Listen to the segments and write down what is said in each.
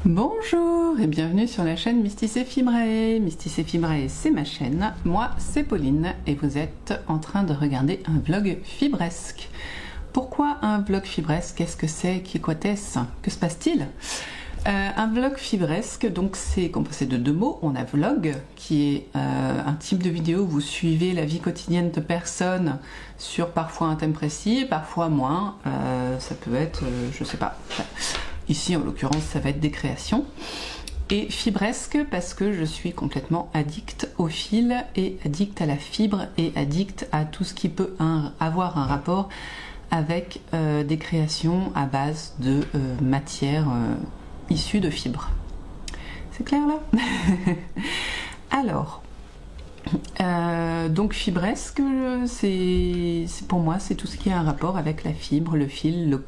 Bonjour et bienvenue sur la chaîne Mystis et Fibrae. Mystis et Fibrae, c'est ma chaîne. Moi, c'est Pauline et vous êtes en train de regarder un vlog fibresque. Pourquoi un vlog fibresque? Qu'est-ce que c'est? Qui est-ce? Que se passe-t-il? Un vlog fibresque, donc c'est composé de deux mots. On a vlog, qui est un type de vidéo où vous suivez la vie quotidienne de personnes sur parfois un thème précis, parfois moins. Ça peut être, je sais pas. Ici, en l'occurrence, ça va être des créations. Et fibresque, parce que je suis complètement addict au fil et addict à la fibre et addict à tout ce qui peut avoir un rapport avec des créations à base de matières issues de fibres. C'est clair là? Alors, donc fibresque, c'est pour moi, c'est tout ce qui a un rapport avec la fibre, le fil, le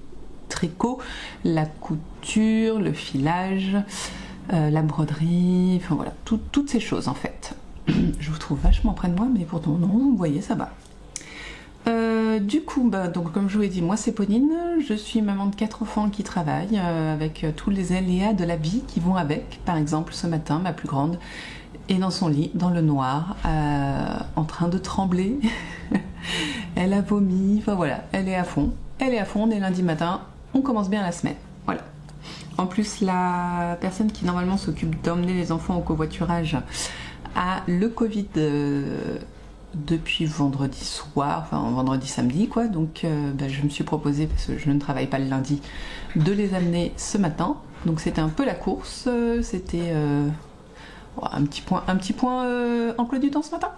tricot, la couture, le filage, la broderie, enfin voilà, toutes ces choses en fait. Je vous trouve vachement près de moi, mais pourtant non, vous voyez, ça va. Du coup, donc comme je vous l'ai dit, moi c'est Pauline, je suis maman de 4 enfants qui travaillent avec tous les aléas de la vie qui vont avec. Par exemple, ce matin, ma plus grande est dans son lit, dans le noir, en train de trembler. Elle a vomi, enfin voilà, elle est à fond. Elle est à fond dès lundi matin, on commence bien la semaine. Voilà. En plus, la personne qui normalement s'occupe d'emmener les enfants au covoiturage a le Covid depuis vendredi soir, enfin vendredi samedi quoi, donc je me suis proposé, parce que je ne travaille pas le lundi, de les amener ce matin. Donc c'était un peu la course, c'était un petit point emploi du temps ce matin.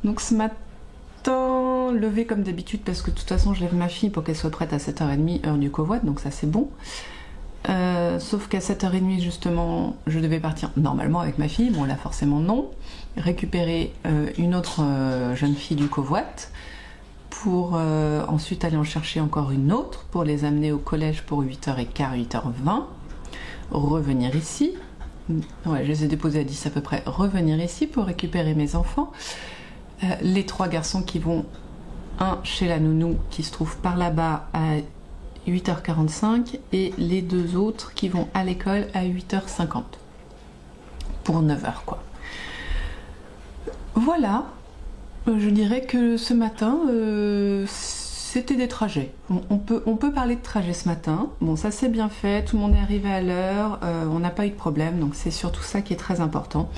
Donc ce matin, levé comme d'habitude, parce que de toute façon je lève ma fille pour qu'elle soit prête à 7h30 heure du covoit, donc ça c'est bon. Sauf qu'à 7h30 justement je devais partir normalement avec ma fille, bon là forcément non, récupérer une autre jeune fille du covoit pour ensuite aller en chercher encore une autre pour les amener au collège pour 8h15, 8h20, revenir ici, ouais, je les ai déposés à 10 à peu près, revenir ici pour récupérer mes enfants, les 3 garçons qui vont, un chez la nounou qui se trouve par là-bas à 8h45 et les 2 autres qui vont à l'école à 8h50 pour 9h quoi. Voilà, je dirais que ce matin c'était des trajets. On peut parler de trajet ce matin. Bon, ça c'est bien fait, tout le monde est arrivé à l'heure, on n'a pas eu de problème, donc c'est surtout ça qui est très important.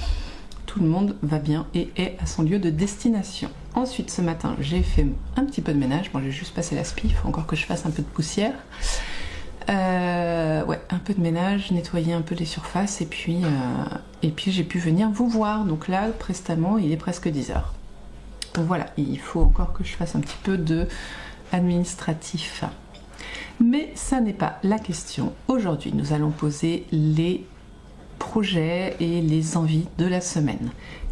Tout le monde va bien et est à son lieu de destination. Ensuite, ce matin, j'ai fait un petit peu de ménage. Bon, j'ai juste passé la spie, il faut encore que je fasse un peu de poussière. Ouais, un peu de ménage, nettoyer un peu les surfaces et puis j'ai pu venir vous voir. Donc là, prestamment, il est presque 10h. Donc voilà, il faut encore que je fasse un petit peu de administratif. Mais ça n'est pas la question. Aujourd'hui, nous allons poser les projets et les envies de la semaine.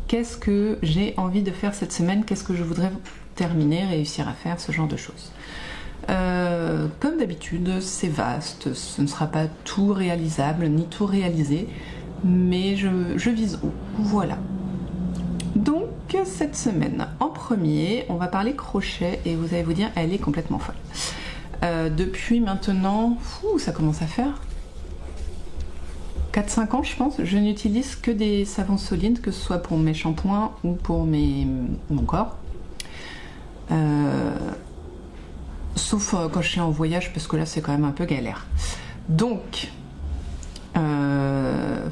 Qu'est-ce que j'ai envie de faire cette semaine? Qu'est-ce que je voudrais terminer, réussir à faire, ce genre de choses. Comme d'habitude, c'est vaste, ce ne sera pas tout réalisable, ni tout réalisé, mais je vise haut. Voilà. Donc, cette semaine, en premier, on va parler crochet, et vous allez vous dire, elle est complètement folle. Depuis maintenant, ça commence à faire 4-5 ans je pense, je n'utilise que des savons solides, que ce soit pour mes shampoings ou pour mon corps. Sauf quand je suis en voyage, parce que là c'est quand même un peu galère. Donc,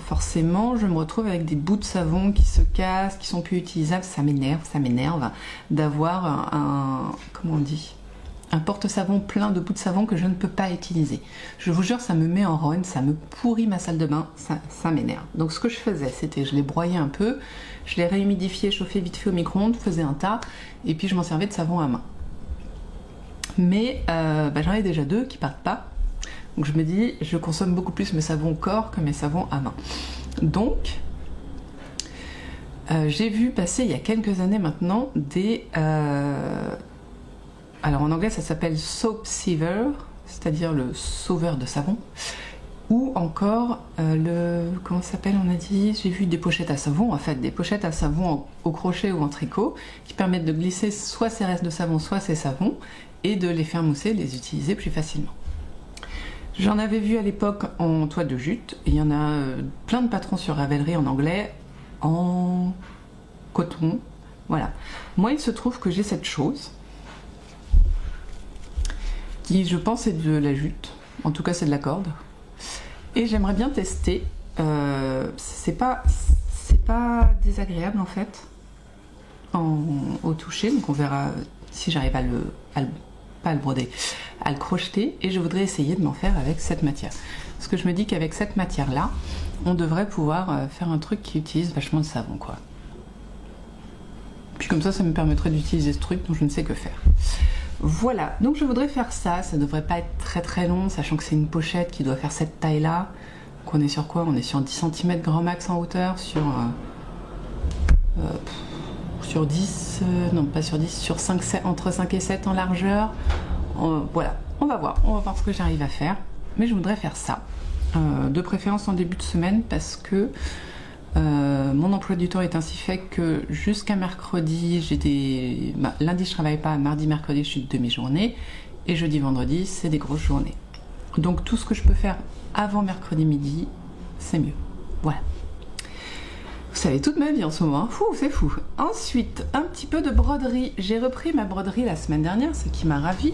forcément, je me retrouve avec des bouts de savon qui se cassent, qui sont plus utilisables. Ça m'énerve d'avoir comment on dit, un porte-savon plein de bouts de savon que je ne peux pas utiliser. Je vous jure, ça me met en rogne, ça me pourrit ma salle de bain, ça m'énerve. Donc ce que je faisais, c'était je les broyais un peu, je les réhumidifiais, chauffais vite fait au micro-ondes, faisais un tas, et puis je m'en servais de savon à main. Mais j'en ai déjà 2 qui partent pas, donc je me dis, je consomme beaucoup plus mes savons corps que mes savons à main. Donc, j'ai vu passer il y a quelques années maintenant des... alors en anglais ça s'appelle soap saver, c'est-à-dire le sauveur de savon, ou encore comment ça s'appelle, on a dit, j'ai vu des pochettes à savon, en fait des pochettes à savon au crochet ou en tricot qui permettent de glisser soit ses restes de savon, soit ses savons, et de les faire mousser, les utiliser plus facilement. J'en avais vu à l'époque en toile de jute, il y en a plein de patrons sur Ravelry en anglais, en coton, voilà. Moi il se trouve que j'ai cette chose, qui je pense est de la jute, en tout cas c'est de la corde, et j'aimerais bien tester, c'est pas désagréable en fait, au toucher, donc on verra si j'arrive pas à le broder, à le crocheter, et je voudrais essayer de m'en faire avec cette matière. Parce que je me dis qu'avec cette matière là, on devrait pouvoir faire un truc qui utilise vachement de savon quoi. Puis comme ça me permettrait d'utiliser ce truc dont je ne sais que faire. Voilà, donc je voudrais faire ça, ça devrait pas être très très long, sachant que c'est une pochette qui doit faire cette taille là. Donc on est sur quoi? On est sur 10 cm grand max en hauteur, sur 10, non pas sur 10, sur 5, 7, entre 5 et 7 en largeur. Voilà, on va voir ce que j'arrive à faire. Mais je voudrais faire ça, de préférence en début de semaine, parce que mon emploi du temps est ainsi fait que jusqu'à mercredi, lundi je travaille pas, mardi, mercredi je suis de demi-journée, et jeudi, vendredi c'est des grosses journées. Donc tout ce que je peux faire avant mercredi midi, c'est mieux. Voilà. Vous savez toute ma vie en ce moment, hein. Fou, c'est fou. Ensuite, un petit peu de broderie. J'ai repris ma broderie la semaine dernière, ce qui m'a ravie.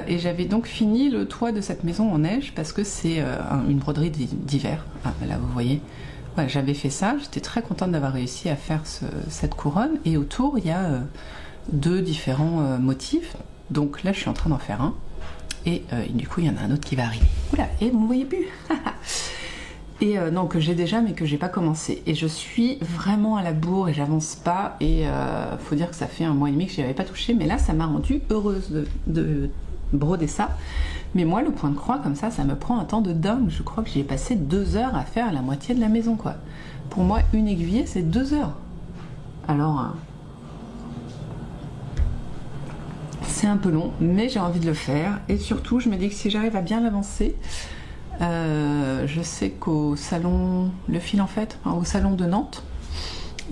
Et j'avais donc fini le toit de cette maison en neige parce que c'est une broderie d'hiver. Ah, là, vous voyez. Voilà, j'avais fait ça. J'étais très contente d'avoir réussi à faire cette couronne. Et autour, il y a 2 différents motifs. Donc là, je suis en train d'en faire un. Et du coup, il y en a un autre qui va arriver. Oula, et vous ne voyez plus. Et non, que j'ai déjà mais que j'ai pas commencé. Et je suis vraiment à la bourre et j'avance pas. Et faut dire que ça fait 1 mois et demi que j'y avais pas touché. Mais là, ça m'a rendue heureuse de broder ça. Mais moi, le point de croix comme ça me prend un temps de dingue. Je crois que j'y ai passé 2 heures à faire la moitié de la maison, quoi. Pour moi, une aiguillée, c'est 2 heures. Alors, c'est un peu long, mais j'ai envie de le faire. Et surtout, je me dis que si j'arrive à bien l'avancer, je sais qu'au salon Le Fil en fait, au salon de Nantes,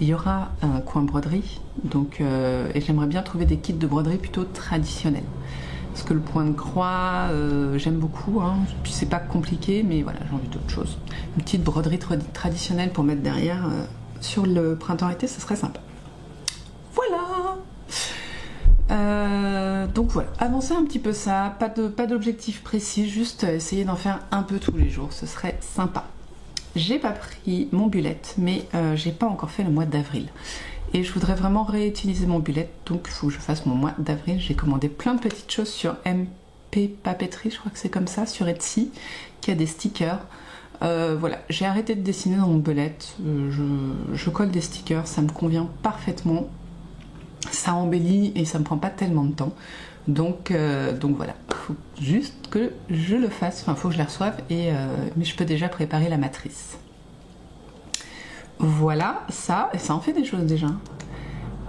il y aura un coin broderie, donc et j'aimerais bien trouver des kits de broderie plutôt traditionnels. Parce que le point de croix, j'aime beaucoup, hein. Puis c'est pas compliqué, mais voilà, j'ai envie d'autre chose. Une petite broderie traditionnelle pour mettre derrière sur le printemps-été, ce serait sympa. Voilà. Donc voilà, avancer un petit peu ça, pas d'objectif précis, juste essayer d'en faire un peu tous les jours, ce serait sympa. J'ai pas pris mon bullet, mais j'ai pas encore fait le mois d'avril. Et je voudrais vraiment réutiliser mon bullet, donc il faut que je fasse mon mois d'avril. J'ai commandé plein de petites choses sur MP Papeterie, je crois que c'est comme ça, sur Etsy, qui a des stickers. Voilà, j'ai arrêté de dessiner dans mon bullet, je colle des stickers, ça me convient parfaitement. Ça embellit et ça me prend pas tellement de temps. Donc voilà, faut juste que je le fasse, enfin faut que je la reçoive, mais je peux déjà préparer la matrice. Voilà, ça, et ça en fait des choses déjà.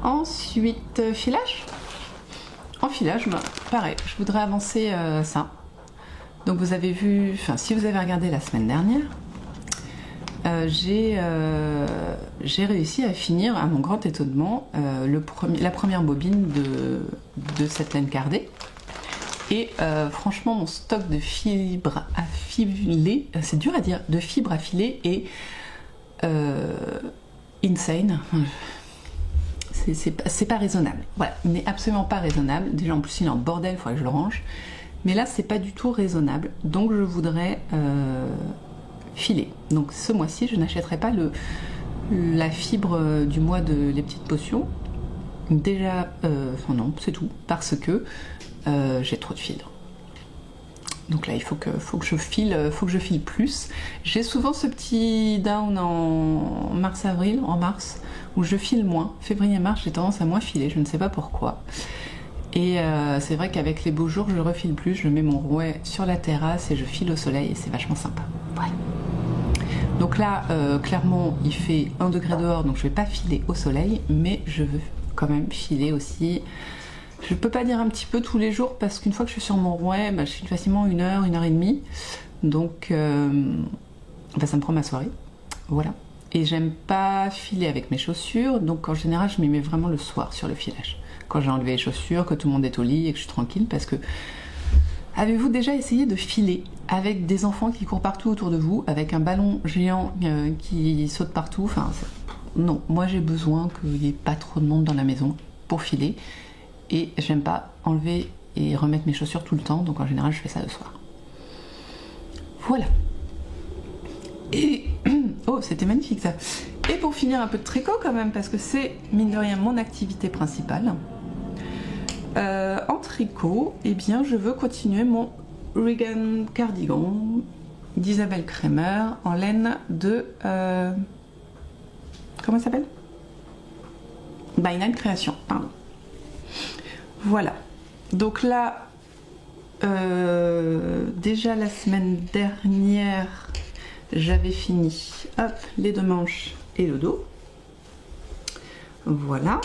Ensuite, filage. En filage, bah, pareil, je voudrais avancer ça. Donc vous avez vu, enfin si vous avez regardé la semaine dernière, j'ai réussi à finir, à mon grand étonnement, la première bobine de cette laine cardée. Et franchement, mon stock de fibres à filer, c'est dur à dire, de fibres à filer est insane. C'est pas raisonnable. Voilà, il n'est absolument pas raisonnable. Déjà, en plus, il est en bordel, il faudrait que je le range. Mais là, c'est pas du tout raisonnable. Donc, je voudrais filer. Donc, ce mois-ci, je n'achèterai pas la fibre du mois de les petites potions. Déjà, enfin non, c'est tout. Parce que j'ai trop de fils. Donc là, il faut que je file plus. J'ai souvent ce petit down en mars-avril, en mars, où je file moins. Février-mars, j'ai tendance à moins filer, je ne sais pas pourquoi. Et c'est vrai qu'avec les beaux jours, je refile plus. Je mets mon rouet sur la terrasse et je file au soleil et c'est vachement sympa. Voilà. Donc là, clairement, il fait 1 degré dehors, donc je vais pas filer au soleil, mais je veux quand même filer aussi. Je peux pas dire un petit peu tous les jours parce qu'une fois que je suis sur mon rouet, bah, je file facilement 1 heure, 1 heure et demie. Donc bah, ça me prend ma soirée. Voilà. Et j'aime pas filer avec mes chaussures, donc en général je m'y mets vraiment le soir sur le filage. Quand j'ai enlevé les chaussures, que tout le monde est au lit et que je suis tranquille, parce que Avez-vous déjà essayé de filer avec des enfants qui courent partout autour de vous, avec un ballon géant qui saute partout? Enfin, non, moi j'ai besoin qu'il n'y ait pas trop de monde dans la maison pour filer. Et j'aime pas enlever et remettre mes chaussures tout le temps, donc en général je fais ça le soir. Voilà. Et oh, c'était magnifique ça. Et pour finir, un peu de tricot quand même, parce que c'est mine de rien mon activité principale. En tricot, eh bien je veux continuer mon Regan cardigan d'Isabelle Kremer en laine de comment ça s'appelle? By Nine Création, pardon. Voilà. Donc là, déjà la semaine dernière, j'avais fini, hop, les deux manches et le dos. Voilà.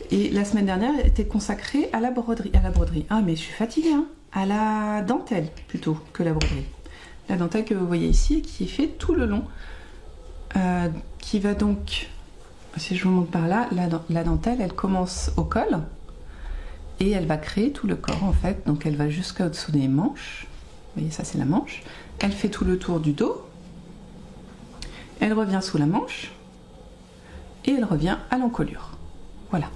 Et la semaine dernière était consacrée à la broderie. Ah, mais je suis fatiguée, hein. À la dentelle plutôt que la broderie. La dentelle que vous voyez ici et qui est faite tout le long. Qui va donc, si je vous montre par là, la dentelle, elle commence au col. Et elle va créer tout le corps en fait. Donc elle va jusqu'au-dessous des manches. Vous voyez, ça c'est la manche. Elle fait tout le tour du dos. Elle revient sous la manche. Et elle revient à l'encolure. Voilà.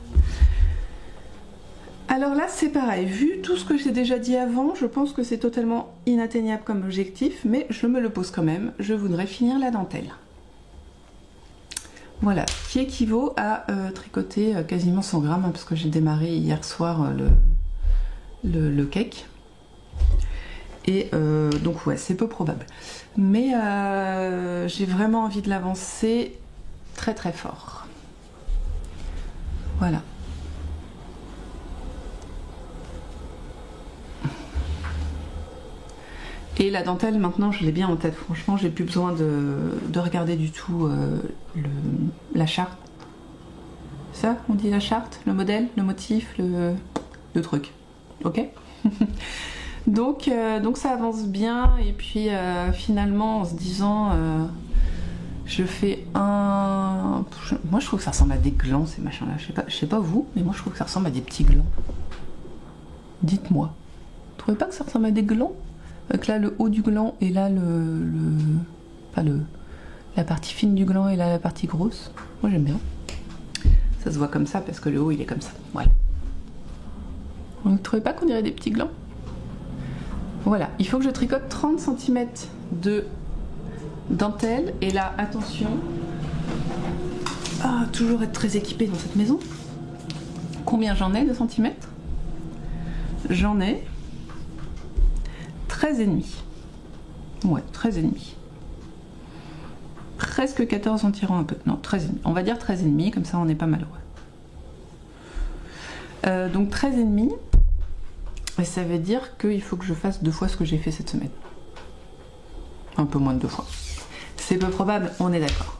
Alors là, c'est pareil. Vu tout ce que j'ai déjà dit avant, je pense que c'est totalement inatteignable comme objectif, mais je me le pose quand même. Je voudrais finir la dentelle. Voilà, qui équivaut à tricoter quasiment 100 grammes, hein, parce que j'ai démarré hier soir le cake. Et donc ouais, c'est peu probable. Mais j'ai vraiment envie de l'avancer très très fort. Voilà. Et la dentelle, maintenant, je l'ai bien en tête. Franchement, j'ai plus besoin de regarder du tout la charte. Ça, on dit la charte, le modèle, le motif, le truc. Ok. donc ça avance bien. Et puis finalement, en se disant, je fais un... Moi, je trouve que ça ressemble à des glands, ces machins-là. Je sais pas vous, mais moi, je trouve que ça ressemble à des petits glands. Dites-moi. Vous trouvez pas que ça ressemble à des glands? Avec là le haut du gland et là la partie fine du gland et là la partie grosse. Moi j'aime bien. Ça se voit comme ça parce que le haut il est comme ça. Voilà. Vous ne trouvez pas qu'on dirait des petits glands? Voilà. Il faut que je tricote 30 cm de dentelle. Et là, attention. Ah, toujours être très équipée dans cette maison. Combien j'en ai de centimètres? J'en ai 13,5. Ouais, 13,5. Presque 14 en tirant un peu. Non, 13,5. On va dire 13,5, comme ça on n'est pas malheureux. Donc 13,5. Et ça veut dire qu'il faut que je fasse 2 fois ce que j'ai fait cette semaine. Un peu moins de 2 fois. C'est peu probable, on est d'accord.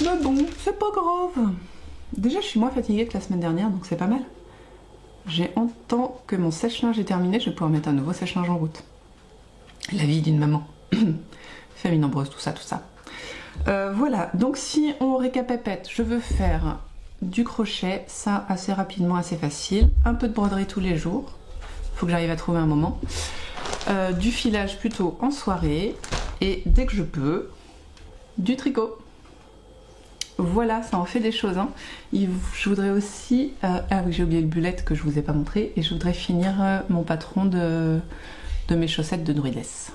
Mais bon, c'est pas grave. Déjà, je suis moins fatiguée que la semaine dernière, donc c'est pas mal. J'ai en tant que mon sèche-linge est terminé, je vais pouvoir mettre un nouveau sèche-linge en route. La vie d'une maman. Famille nombreuse, tout ça, tout ça. Voilà, donc si on récapépète, je veux faire du crochet, ça assez rapidement, assez facile. Un peu de broderie tous les jours. Faut que j'arrive à trouver un moment. Du filage plutôt en soirée. Et dès que je peux, du tricot. Voilà, ça en fait des choses. Hein. Je voudrais aussi... ah oui, j'ai oublié le bullet que je vous ai pas montré. Et je voudrais finir mon patron de mes chaussettes de druidess.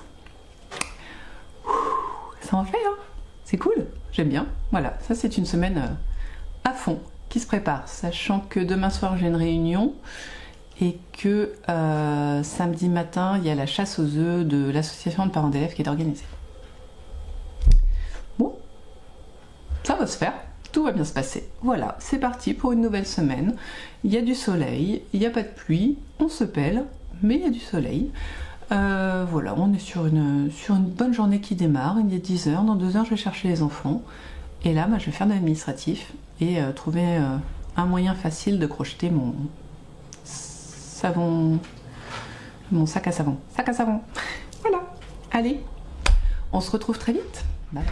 Ça en fait, hein. C'est cool, j'aime bien. Voilà, ça c'est une semaine à fond qui se prépare, sachant que demain soir j'ai une réunion et que samedi matin il y a la chasse aux œufs de l'association de parents d'élèves qui est organisée. Bon, ça va se faire, tout va bien se passer. Voilà, c'est parti pour une nouvelle semaine. Il y a du soleil, il n'y a pas de pluie, on se pèle, mais il y a du soleil. Voilà, on est sur une bonne journée qui démarre. Il est 10h, dans 2 heures je vais chercher les enfants. Et là, je vais faire de l'administratif et trouver un moyen facile de crocheter mon savon, mon sac à savon. Sac à savon. Voilà, allez, on se retrouve très vite. Bye.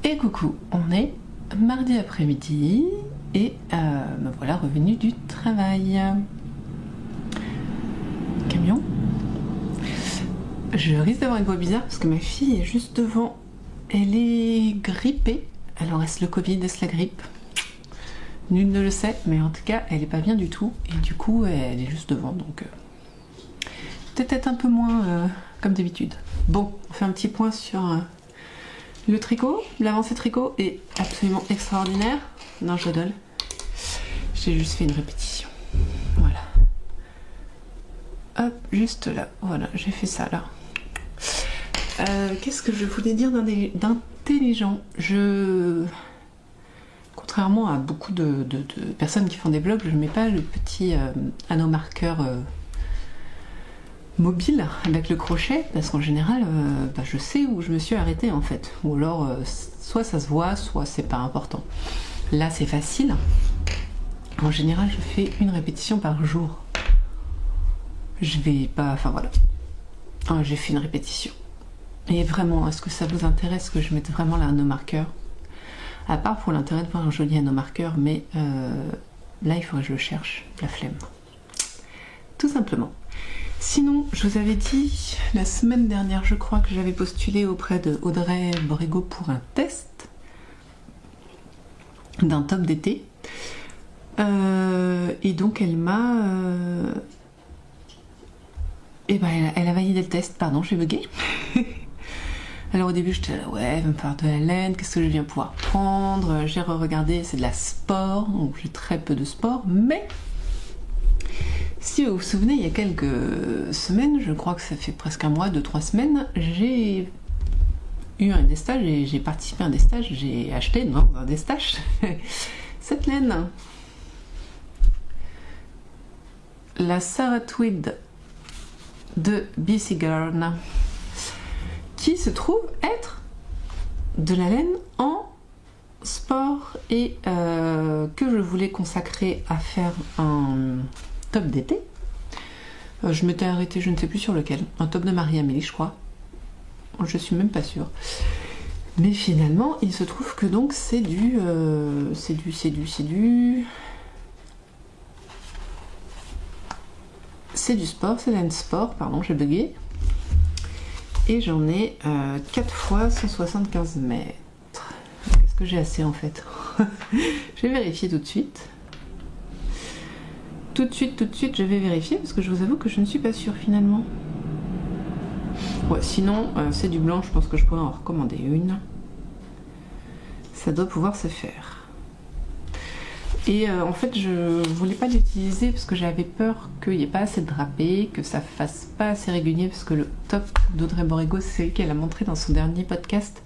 Et coucou, on est mardi après-midi et me voilà revenu du travail. Camion. Je risque d'avoir une voix bizarre parce que ma fille est juste devant. Elle est grippée. Alors est-ce le Covid, est-ce la grippe? Nul ne le sait, mais en tout cas elle est pas bien du tout. Et du coup elle est juste devant, donc peut-être un peu moins comme d'habitude. Bon, on fait un petit point sur le tricot. L'avancée tricot est absolument extraordinaire. Non, je rigole. J'ai juste fait une répétition. Voilà. Hop, juste là. Voilà, j'ai fait ça là. Qu'est-ce que je voulais dire d'intelligent? Contrairement à beaucoup de personnes qui font des blogs, je ne mets pas le petit anneau marqueur mobile avec le crochet, parce qu'en général, je sais où je me suis arrêtée en fait. Ou alors, soit ça se voit, soit c'est pas important. Là, c'est facile. En général, je fais une répétition par jour. Je vais pas... Enfin voilà. J'ai fait une répétition. Et vraiment, est-ce que ça vous intéresse que je mette vraiment l'anneau marqueur? À part pour l'intérêt de voir un joli anneau marqueur, mais là, il faudrait que je le cherche. La flemme. Tout simplement. Sinon, je vous avais dit la semaine dernière, je crois, que j'avais postulé auprès de Audrey Borrego pour un test d'un top d'été. Et donc, elle m'a... elle a validé le test. Pardon, j'ai bugué. Alors au début, j'étais là, ouais, elle va me faire de la laine, qu'est-ce que je viens pouvoir prendre? J'ai re-regardé, c'est de la sport, donc j'ai très peu de sport, mais... Si vous vous souvenez, il y a quelques semaines, je crois que ça fait presque un mois, 2-3 semaines, j'ai eu un destage et j'ai participé à un destage, j'ai acheté dans un destage cette laine. La Sarah Tweed de BC Garn, qui se trouve être de la laine en sport et que je voulais consacrer à faire un top d'été. Je m'étais arrêtée, je ne sais plus sur lequel, un top de Marie-Amélie, je crois. Je suis même pas sûre. Mais finalement, il se trouve que donc c'est du sport, c'est laine sport, pardon, j'ai bugué. Et j'en ai 4 fois 175 mètres. Qu'est-ce que j'ai assez en fait? Je vais vérifier tout de suite. Tout de suite, je vais vérifier parce que je vous avoue que je ne suis pas sûre finalement. Ouais, sinon, c'est du blanc, je pense que je pourrais en recommander une. Ça doit pouvoir se faire. Et en fait, je voulais pas l'utiliser parce que j'avais peur qu'il n'y ait pas assez de drapé, que ça fasse pas assez régulier, parce que le top d'Audrey Borrego, c'est celui qu'elle a montré dans son dernier podcast.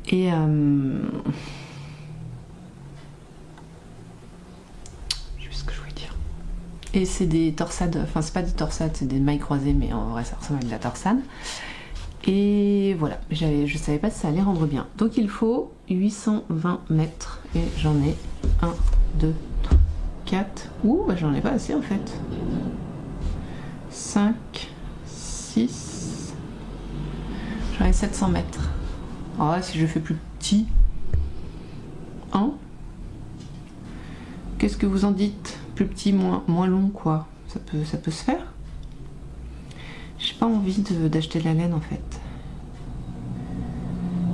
Et et c'est des torsades, enfin c'est pas des torsades, c'est des mailles croisées, mais en vrai ça ressemble à de la torsade. Et voilà, je savais pas si ça allait rendre bien. Donc il faut 820 mètres et j'en ai 1, 2, 3, 4. Ouh, j'en ai pas assez en fait. 5, 6. J'en ai 700 mètres. Alors là, si je fais plus petit. 1. Qu'est-ce que vous en dites? Plus petit, moins long, quoi. Ça peut se faire. J'ai pas envie d'acheter de la laine en fait.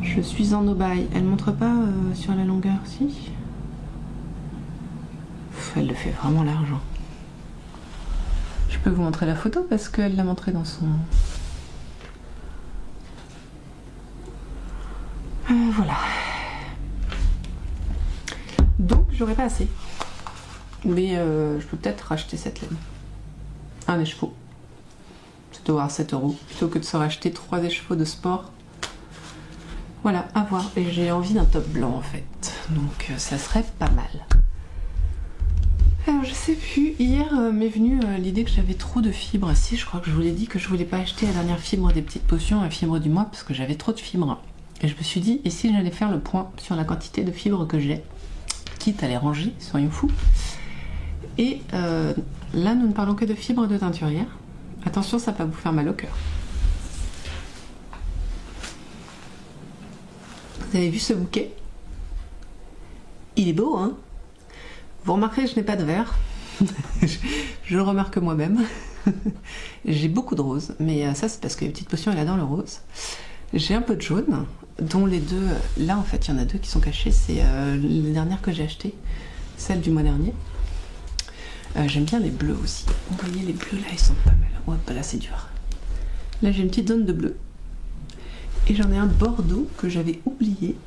Je suis en no-buy. Elle montre pas sur la longueur, si. Elle le fait vraiment large. Je peux vous montrer la photo parce qu'elle l'a montré dans son... Voilà. Donc j'aurais pas assez. Mais je peux peut-être racheter cette laine. Un écheveau. Ça doit avoir 7 € plutôt que de se racheter 3 écheveaux de sport. Voilà, à voir. Et j'ai envie d'un top blanc en fait. Donc ça serait pas mal. Alors je sais plus, hier m'est venue l'idée que j'avais trop de fibres. Si, je crois que je vous l'ai dit que je voulais pas acheter la dernière fibre des petites potions, la fibre du mois, parce que j'avais trop de fibres. Et je me suis dit, et si j'allais faire le point sur la quantité de fibres que j'ai, quitte à les ranger, soyons fous. Et là, nous ne parlons que de fibres de teinturière. Attention, ça va vous faire mal au cœur. Vous avez vu ce bouquet? Il est beau, hein? Vous remarquerez que je n'ai pas de verre. Je le remarque moi-même. J'ai beaucoup de rose, mais ça c'est parce que les petites potions elle adore le rose. J'ai un peu de jaune, dont les deux, là en fait il y en a deux qui sont cachés, c'est les dernières que j'ai achetées, celles du mois dernier. J'aime bien les bleus aussi, vous voyez les bleus là ils sont pas mal, ouais bah là c'est dur. Là j'ai une petite zone de bleu, et j'en ai un bordeaux que j'avais oublié.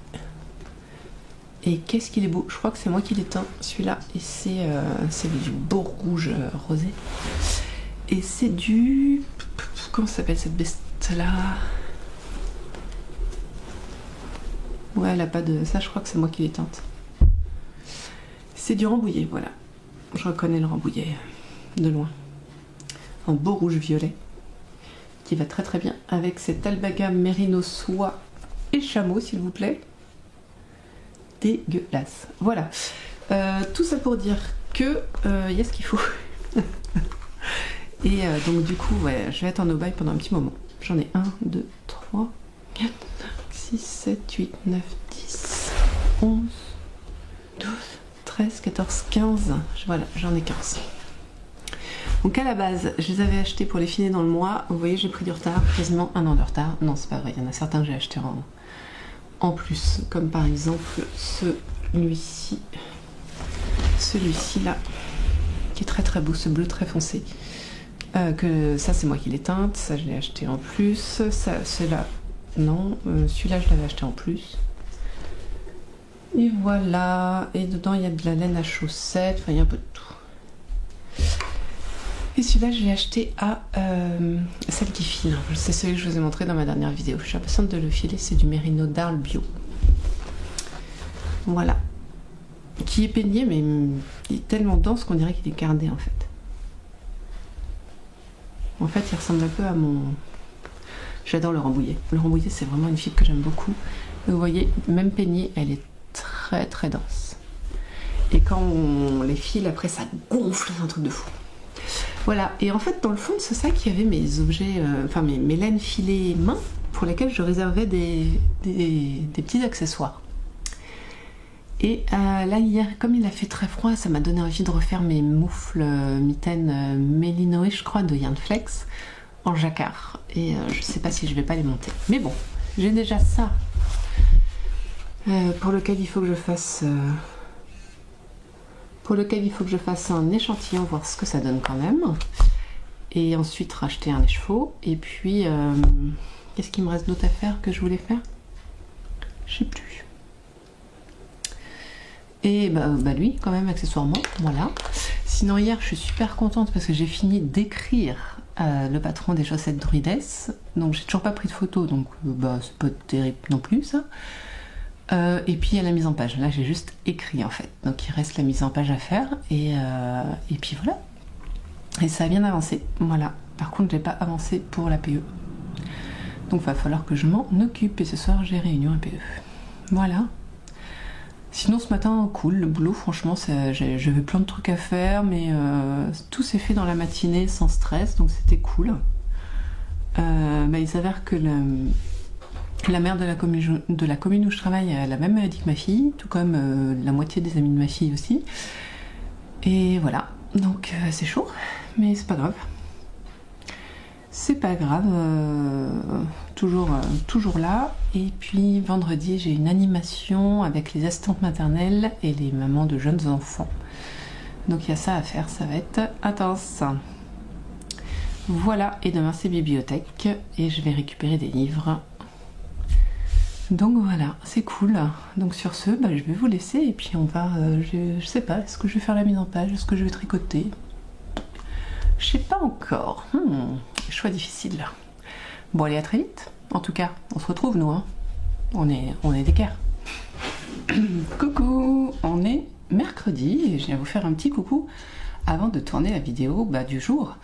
Et qu'est-ce qu'il est beau, je crois que c'est moi qui l'ai teint celui-là, et c'est du beau rouge rosé. Et c'est du... comment s'appelle cette bête-là? Ouais, elle a pas de... ça je crois que c'est moi qui l'ai teinte. C'est du Rambouillet, voilà. Je reconnais le Rambouillet de loin. Un beau rouge violet qui va très très bien avec cet albaga mérino soie et chameau s'il vous plaît. Dégueulasse. Voilà. Tout ça pour dire que y a ce qu'il faut. Et donc du coup, ouais, je vais être en no-buy pendant un petit moment. J'en ai 1, 2, 3, 4, 5, 6, 7, 8, 9, 10, 11, 12, 13, 14, 15. Voilà, j'en ai 15. Donc à la base, je les avais achetés pour les filer dans le mois. Vous voyez, j'ai pris du retard, quasiment un an de retard. Non, c'est pas vrai, il y en a certains que j'ai achetés en plus. Comme par exemple celui-ci. Celui-ci là, qui est très très beau, ce bleu très foncé. Que ça c'est moi qui l'ai teinte, ça je l'ai acheté en plus, ça celui-là non, celui-là je l'avais acheté en plus. Et voilà, et dedans il y a de la laine à chaussettes, enfin il y a un peu de tout. Et celui-là je l'ai acheté à celle qui file, c'est celui que je vous ai montré dans ma dernière vidéo, je suis impatiente de le filer, c'est du Mérino d'Arles bio. Voilà, qui est peigné mais il est tellement dense qu'on dirait qu'il est cardé en fait. En fait, il ressemble un peu à mon... J'adore le Rambouillet. Le Rambouillet, c'est vraiment une fibre que j'aime beaucoup. Vous voyez, même peignée, elle est très très dense. Et quand on les file, après, ça gonfle, c'est un truc de fou. Voilà. Et en fait, dans le fond de ce sac, il y avait mes objets, enfin mes laines filées main, pour lesquelles je réservais des petits accessoires. Et là, hier, comme il a fait très froid, ça m'a donné envie de refaire mes moufles mitaines Mélinoé, je crois, de Yarn Flex, en jacquard. Et je sais pas si je vais pas les monter. Mais bon, j'ai déjà ça, pour lequel il faut que je fasse... un échantillon, voir ce que ça donne quand même. Et ensuite, racheter un écheveau. Et puis, qu'est-ce qu'il me reste d'autre à faire que je voulais faire? Je sais plus. Et bah lui quand même accessoirement, voilà. Sinon hier je suis super contente parce que j'ai fini d'écrire le patron des chaussettes Druides. Donc j'ai toujours pas pris de photo, donc bah c'est pas terrible non plus ça. Et puis il y a la mise en page, là j'ai juste écrit en fait. Donc il reste la mise en page à faire et puis voilà. Et ça a bien avancé, voilà. Par contre j'ai pas avancé pour la PE. Donc va falloir que je m'en occupe et ce soir j'ai réunion à PE. Voilà. Sinon ce matin, cool, le boulot, franchement, j'avais plein de trucs à faire, mais tout s'est fait dans la matinée sans stress, donc c'était cool. Il s'avère que la mère de la commune où je travaille a la même maladie que ma fille, tout comme la moitié des amis de ma fille aussi. Et voilà, donc c'est chaud, mais c'est pas grave. C'est pas grave, toujours là. Et puis vendredi, j'ai une animation avec les assistantes maternelles et les mamans de jeunes enfants. Donc il y a ça à faire, ça va être intense. Voilà, et demain c'est bibliothèque et je vais récupérer des livres. Donc voilà, c'est cool. Donc sur ce, je vais vous laisser et puis on va, je sais pas, est-ce que je vais faire la mise en page, est-ce que je vais tricoter? Je sais pas encore. Choix difficile là. Bon allez, à très vite. En tout cas, on se retrouve nous, hein. On est d'équerre. Coucou, on est mercredi et je viens vous faire un petit coucou avant de tourner la vidéo du jour.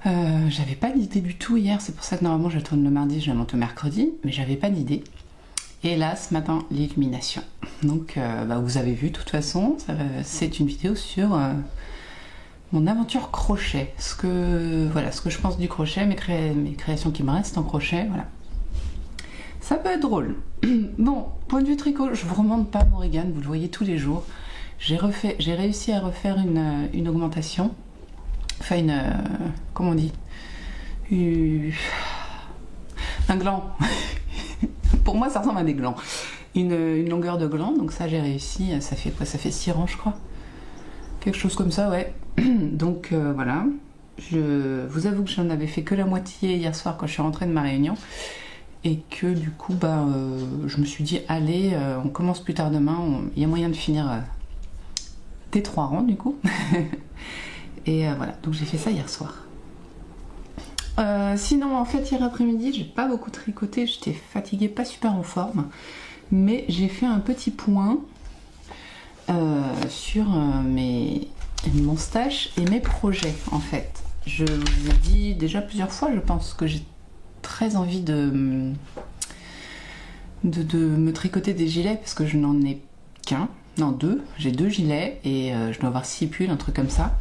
J'avais pas d'idée du tout hier, c'est pour ça que normalement je tourne le mardi, je la monte le mercredi, mais j'avais pas d'idée. Et là, ce matin, l'illumination. Donc, vous avez vu, de toute façon, c'est une vidéo sur mon aventure crochet. Ce que je pense du crochet, mes créations qui me restent en crochet, voilà. Ça peut être drôle. Bon, point de vue tricot, je vous remonte pas Morrigan, vous le voyez tous les jours. J'ai réussi à refaire une augmentation. Enfin comment on dit, un gland. Pour moi ça ressemble à des glands. Une longueur de gland, donc ça j'ai réussi, ça fait quoi? Ça fait 6 rangs je crois. Quelque chose comme ça, ouais. Donc voilà. Je vous avoue que j'en avais fait que la moitié hier soir quand je suis rentrée de ma réunion. Et que du coup, je me suis dit, allez, on commence plus tard demain, il y a moyen de finir tes 3 rangs du coup. Et voilà, donc j'ai fait ça hier soir. Sinon, en fait, hier après-midi, j'ai pas beaucoup tricoté, j'étais fatiguée, pas super en forme. Mais j'ai fait un petit point sur mon stash et mes projets, en fait. Je vous ai dit déjà plusieurs fois, je pense que j'ai très envie de me tricoter des gilets parce que je n'en ai qu'un, non 2, j'ai 2 gilets et je dois avoir 6 pulls, un truc comme ça.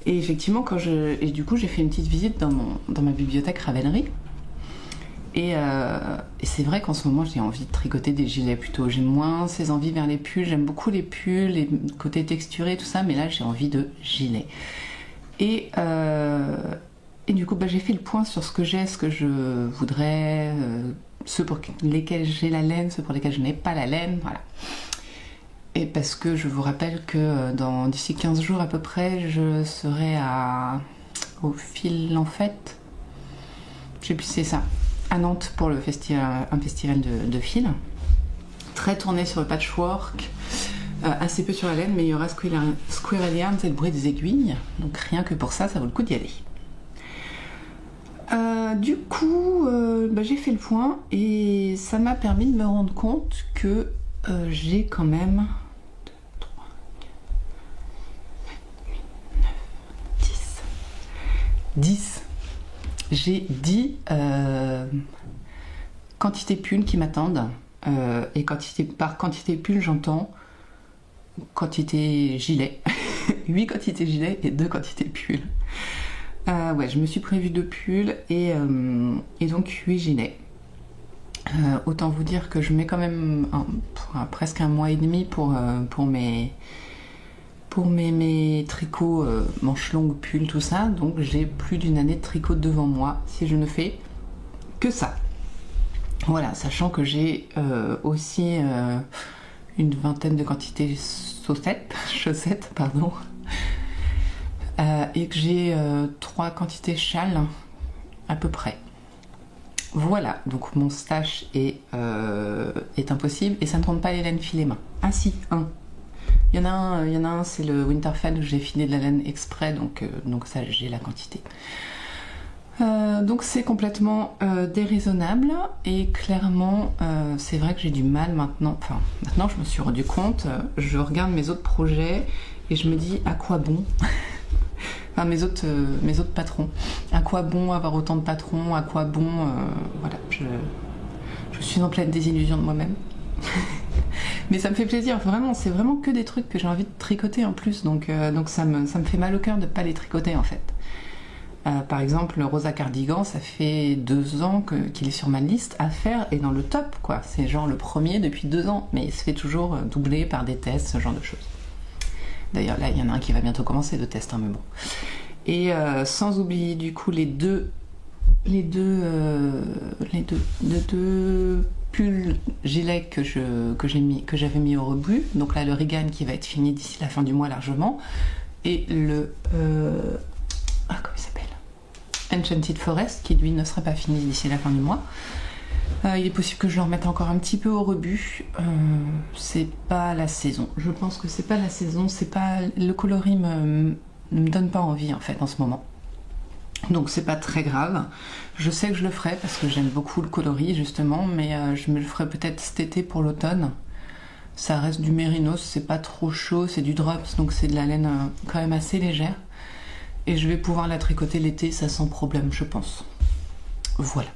Et effectivement, et du coup j'ai fait une petite visite dans ma bibliothèque Ravelry et c'est vrai qu'en ce moment j'ai envie de tricoter des gilets plutôt, j'ai moins ces envies vers les pulls, j'aime beaucoup les pulls, les côtés texturés tout ça, mais là j'ai envie de gilets. Et du coup, j'ai fait le point sur ce que j'ai, ce que je voudrais, ceux pour lesquels j'ai la laine, ceux pour lesquels je n'ai pas la laine, voilà. Et parce que je vous rappelle que d'ici 15 jours à peu près, je serai au fil en fait. Je sais plus si c'est ça, à Nantes pour un festival de fil. Très tourné sur le patchwork. Assez peu sur la laine, mais il y aura Squirrel Yarn, c'est le bruit des aiguilles, donc rien que pour ça, ça vaut le coup d'y aller. Du coup, j'ai fait le point et ça m'a permis de me rendre compte que j'ai quand même 2, 3, 4, 10. J'ai 10 quantités pulls qui m'attendent. Et par quantité pull, j'entends quantité gilet. 8 quantités gilet et 2 quantités pull. Ouais, je me suis prévu 2 pulls et donc 8 gilets. Autant vous dire que je mets quand même presque un mois et demi pour mes tricots manches longues, pulls, tout ça. Donc j'ai plus d'1 année de tricot devant moi si je ne fais que ça. Voilà, sachant que j'ai aussi une vingtaine de quantités chaussettes, pardon. Et que j'ai 3 quantités châles à peu près. Voilà, donc mon stash est impossible et ça ne compte pas les laines filées main. Ah si, un. Il y en a un, c'est le Winterfell où j'ai filé de la laine exprès, donc ça j'ai la quantité. Donc c'est complètement déraisonnable et clairement c'est vrai que j'ai du mal maintenant, enfin maintenant je me suis rendu compte, je regarde mes autres projets et je me dis à quoi bon. Enfin mes autres patrons, à quoi bon avoir autant de patrons, à quoi bon, voilà, je suis en pleine désillusion de moi-même. Mais ça me fait plaisir, vraiment, c'est vraiment que des trucs que j'ai envie de tricoter en plus, donc ça me fait mal au cœur de ne pas les tricoter en fait. Par exemple, le Rosa Cardigan, ça fait 2 ans qu'il est sur ma liste à faire et dans le top, quoi. C'est genre le premier depuis 2 ans, mais il se fait toujours doubler par des tests, ce genre de choses. D'ailleurs, là, il y en a un qui va bientôt commencer de test, hein, mais bon. Et sans oublier du coup les deux pulls gilets que j'avais mis au rebut. Donc là, le Regan qui va être fini d'ici la fin du mois largement, et le comment il s'appelle, Enchanted Forest, qui lui ne sera pas fini d'ici la fin du mois. Il est possible que je le remette encore un petit peu au rebut. C'est pas la saison. Je pense que c'est pas la saison. C'est pas le coloris ne me donne pas envie en fait en ce moment. Donc c'est pas très grave. Je sais que je le ferai parce que j'aime beaucoup le coloris justement, mais je me le ferai peut-être cet été pour l'automne. Ça reste du mérinos, c'est pas trop chaud, c'est du drops, donc c'est de la laine quand même assez légère. Et je vais pouvoir la tricoter l'été, ça sans problème, je pense. Voilà.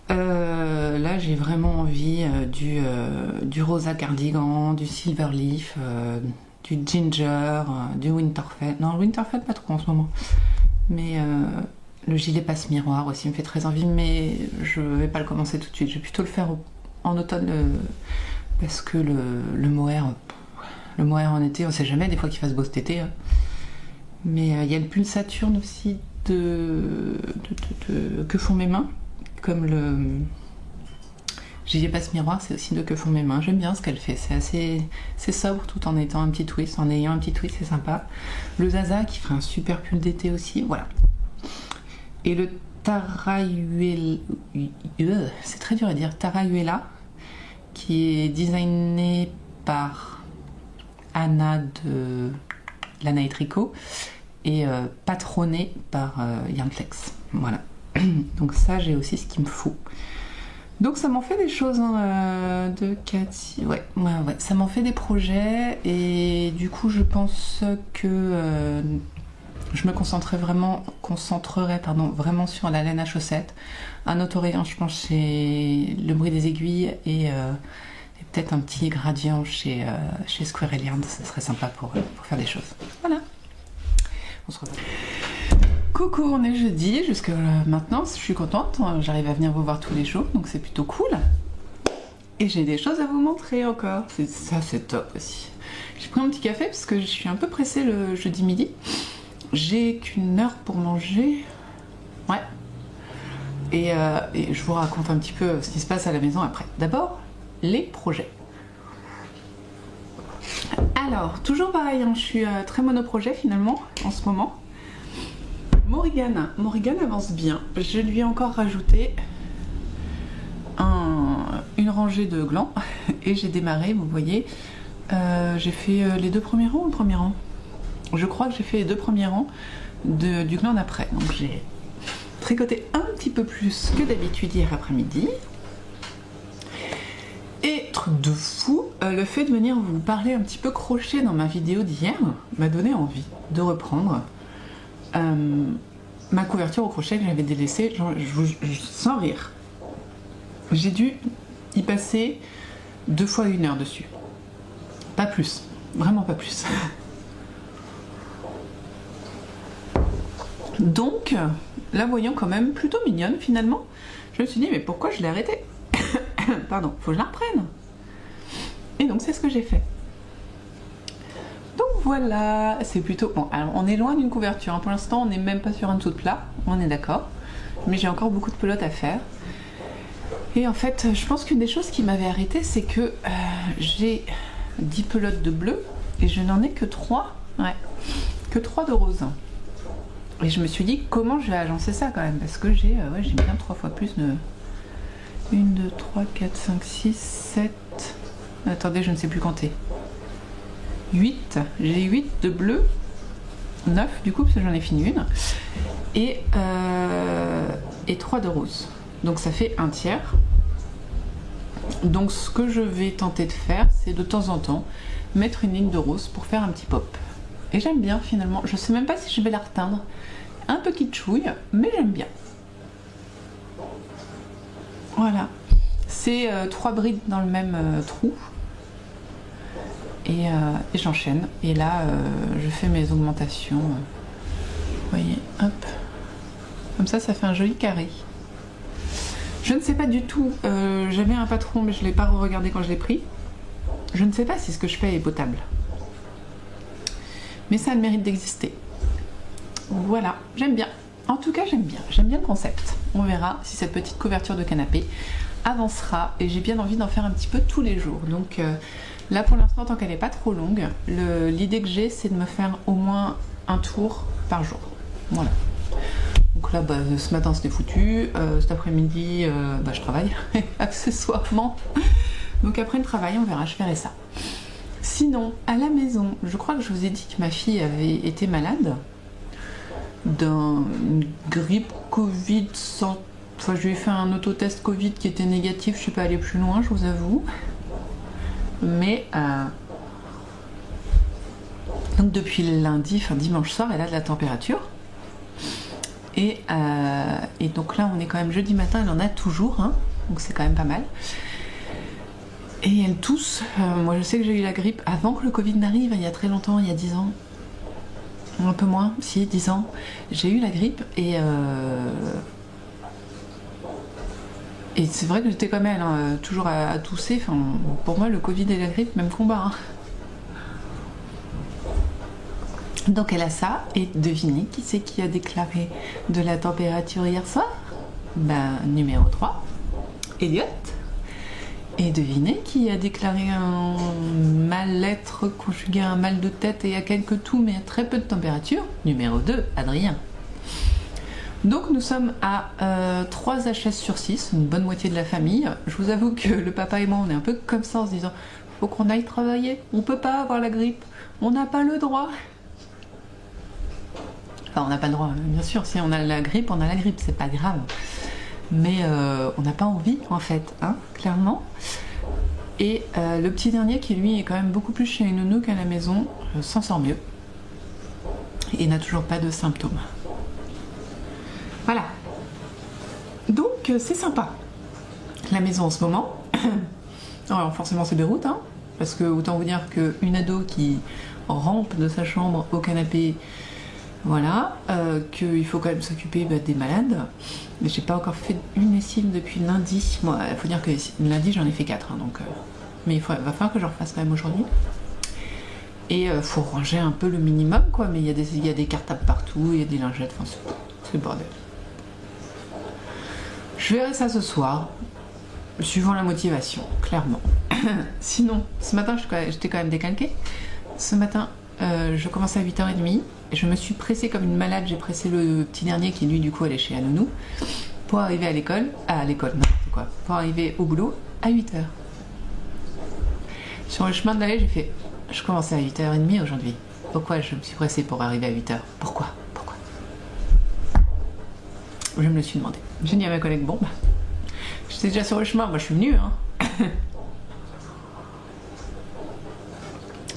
Là, j'ai vraiment envie du Rosa Cardigan, du Silverleaf, du Ginger, du Winterfell. Non, le Winterfell, pas trop en ce moment. Mais le gilet passe-miroir aussi me fait très envie, mais je vais pas le commencer tout de suite. Je vais plutôt le faire en automne, parce que le mohair en été, on sait jamais, des fois qu'il fasse beau cet été. Hein. Mais il y a le pull Saturne aussi Que font mes mains, comme le J'y passe miroir, c'est aussi de Que font mes mains. J'aime bien ce qu'elle fait, c'est sobre tout en étant un petit twist, en ayant un petit twist, c'est sympa. Le Zaza qui ferait un super pull d'été aussi, voilà. Et le Tarayuela, c'est très dur à dire, Tarayuela, qui est designé par Anna de Lana et Tricot et patronné par Yarnflex. Voilà. Donc ça, j'ai aussi ce qu'il me faut. Donc ça m'en fait des choses de Cathy. Ouais, ça m'en fait des projets et du coup je pense que je me concentrerai vraiment sur la laine à chaussettes. Un autorayon, je pense, chez Le Bruit des Aiguilles et peut-être un petit gradient chez Square Yarn. Ce serait sympa pour faire des choses. Voilà. On se revoit. Coucou, on est jeudi, jusque maintenant je suis contente, j'arrive à venir vous voir tous les jours, donc c'est plutôt cool. Et j'ai des choses à vous montrer encore, ça c'est top aussi. J'ai pris un petit café parce que je suis un peu pressée le jeudi midi. J'ai qu'une heure pour manger, ouais. Et je vous raconte un petit peu ce qui se passe à la maison après. D'abord, les projets. Alors, toujours pareil, hein, je suis très monoprojet finalement en ce moment. Morrigan avance bien. Je lui ai encore rajouté une rangée de glands et j'ai démarré, vous voyez, j'ai fait les 2 premiers rangs ou le premier rang? Je crois que j'ai fait les 2 premiers rangs du gland d'après. Donc j'ai tricoté un petit peu plus que d'habitude hier après-midi. Et truc de fou, le fait de venir vous parler un petit peu crochet dans ma vidéo d'hier m'a donné envie de reprendre ma couverture au crochet que j'avais délaissée, sans rire. J'ai dû y passer 2 fois 1 heure dessus. Pas plus, vraiment pas plus. Donc, la voyant quand même plutôt mignonne finalement, je me suis dit mais pourquoi je l'ai arrêtée? Pardon, faut que je la reprenne. Et donc c'est ce que j'ai fait. Donc voilà, c'est plutôt... Bon, alors on est loin d'une couverture, hein. Pour l'instant on n'est même pas sur un dessous de plat, on est d'accord. Mais j'ai encore beaucoup de pelotes à faire. Et en fait, je pense qu'une des choses qui m'avait arrêtée, c'est que j'ai 10 pelotes de bleu et je n'en ai que 3. Ouais, que 3 de rose. Et je me suis dit, comment je vais agencer ça quand même? Parce que j'ai bien 3 fois plus de... 1, 2, 3, 4, 5, 6, 7... Attendez, je ne sais plus compter. 8. J'ai 8 de bleu. 9 du coup, parce que j'en ai fini une. Et 3 de rose. Donc ça fait 1/3. Donc ce que je vais tenter de faire, c'est de temps en temps mettre une ligne de rose pour faire un petit pop. Et j'aime bien finalement. Je sais même pas si je vais la reteindre. Un peu kitschouille, mais j'aime bien. Voilà. C'est 3 brides dans le même trou. Et j'enchaîne. Et là, je fais mes augmentations. Vous voyez, hop. Comme ça, ça fait un joli carré. Je ne sais pas du tout. J'avais un patron, mais je ne l'ai pas regardé quand je l'ai pris. Je ne sais pas si ce que je fais est potable. Mais ça a le mérite d'exister. Voilà, j'aime bien. En tout cas, j'aime bien. J'aime bien le concept. On verra si cette petite couverture de canapé avancera. Et j'ai bien envie d'en faire un petit peu tous les jours. Donc là, pour l'instant, tant qu'elle n'est pas trop longue, l'idée que j'ai, c'est de me faire au moins un tour par jour. Voilà. Donc là, ce matin, c'était foutu. Cet après-midi, je travaille accessoirement. Donc après le travail, on verra, je ferai ça. Sinon, à la maison, je crois que je vous ai dit que ma fille avait été malade d'une grippe Covid sans... Enfin, je lui ai fait un autotest Covid qui était négatif, je ne suis pas allée plus loin, je vous avoue. Mais donc depuis lundi, enfin dimanche soir, elle a de la température. Et donc là, on est quand même jeudi matin, elle en a toujours, hein, donc c'est quand même pas mal. Et elle tousse. Moi, je sais que j'ai eu la grippe avant que le Covid n'arrive, il y a très longtemps, il y a 10 ans. Un peu moins, si, 10 ans. J'ai eu la grippe et c'est vrai que j'étais comme elle, hein, toujours à tousser. Enfin, pour moi, le Covid et la grippe, même combat. Hein. Donc elle a ça, et devinez qui c'est qui a déclaré de la température hier soir? Ben, numéro 3, Elliot. Et devinez qui a déclaré un mal-être conjugué à un mal de tête et à quelques toux, mais à très peu de température? Numéro 2, Adrien. Donc nous sommes à 3 HS sur 6, une bonne moitié de la famille. Je vous avoue que le papa et moi, on est un peu comme ça en se disant « faut qu'on aille travailler, on peut pas avoir la grippe, on n'a pas le droit ». Enfin, on n'a pas le droit, bien sûr, si on a la grippe, on a la grippe, c'est pas grave. Mais on n'a pas envie, en fait, hein, clairement. Et le petit dernier, qui lui est quand même beaucoup plus chez une nounou qu'à la maison, s'en sort mieux. Et n'a toujours pas de symptômes. Voilà. Donc, c'est sympa. La maison en ce moment. Alors, forcément, c'est Beyrouth, hein, parce que autant vous dire qu'une ado qui rampe de sa chambre au canapé, voilà, qu'il faut quand même s'occuper des malades. Mais j'ai pas encore fait une lessive depuis lundi. Bon, il faut dire que lundi j'en ai fait 4, hein, donc, mais va falloir que je refasse quand même aujourd'hui. Et faut ranger un peu le minimum, quoi. Mais il y a des cartables partout, il y a des lingettes, enfin c'est le bordel. Je verrai ça ce soir, suivant la motivation, clairement. Sinon, ce matin j'étais quand même décalquée. Ce matin, je commençais à 8h30. Je me suis pressée comme une malade, j'ai pressé le petit dernier qui lui du coup allait chez la nounou pour arriver à l'école, n'importe quoi, pour arriver au boulot à 8h. Sur le chemin de l'aller, j'ai fait, je commençais à 8h30 aujourd'hui. Pourquoi je me suis pressée pour arriver à 8h? Pourquoi? Je me le suis demandé. J'ai dit à ma collègue, bon bah, j'étais déjà sur le chemin, moi je suis venue, hein.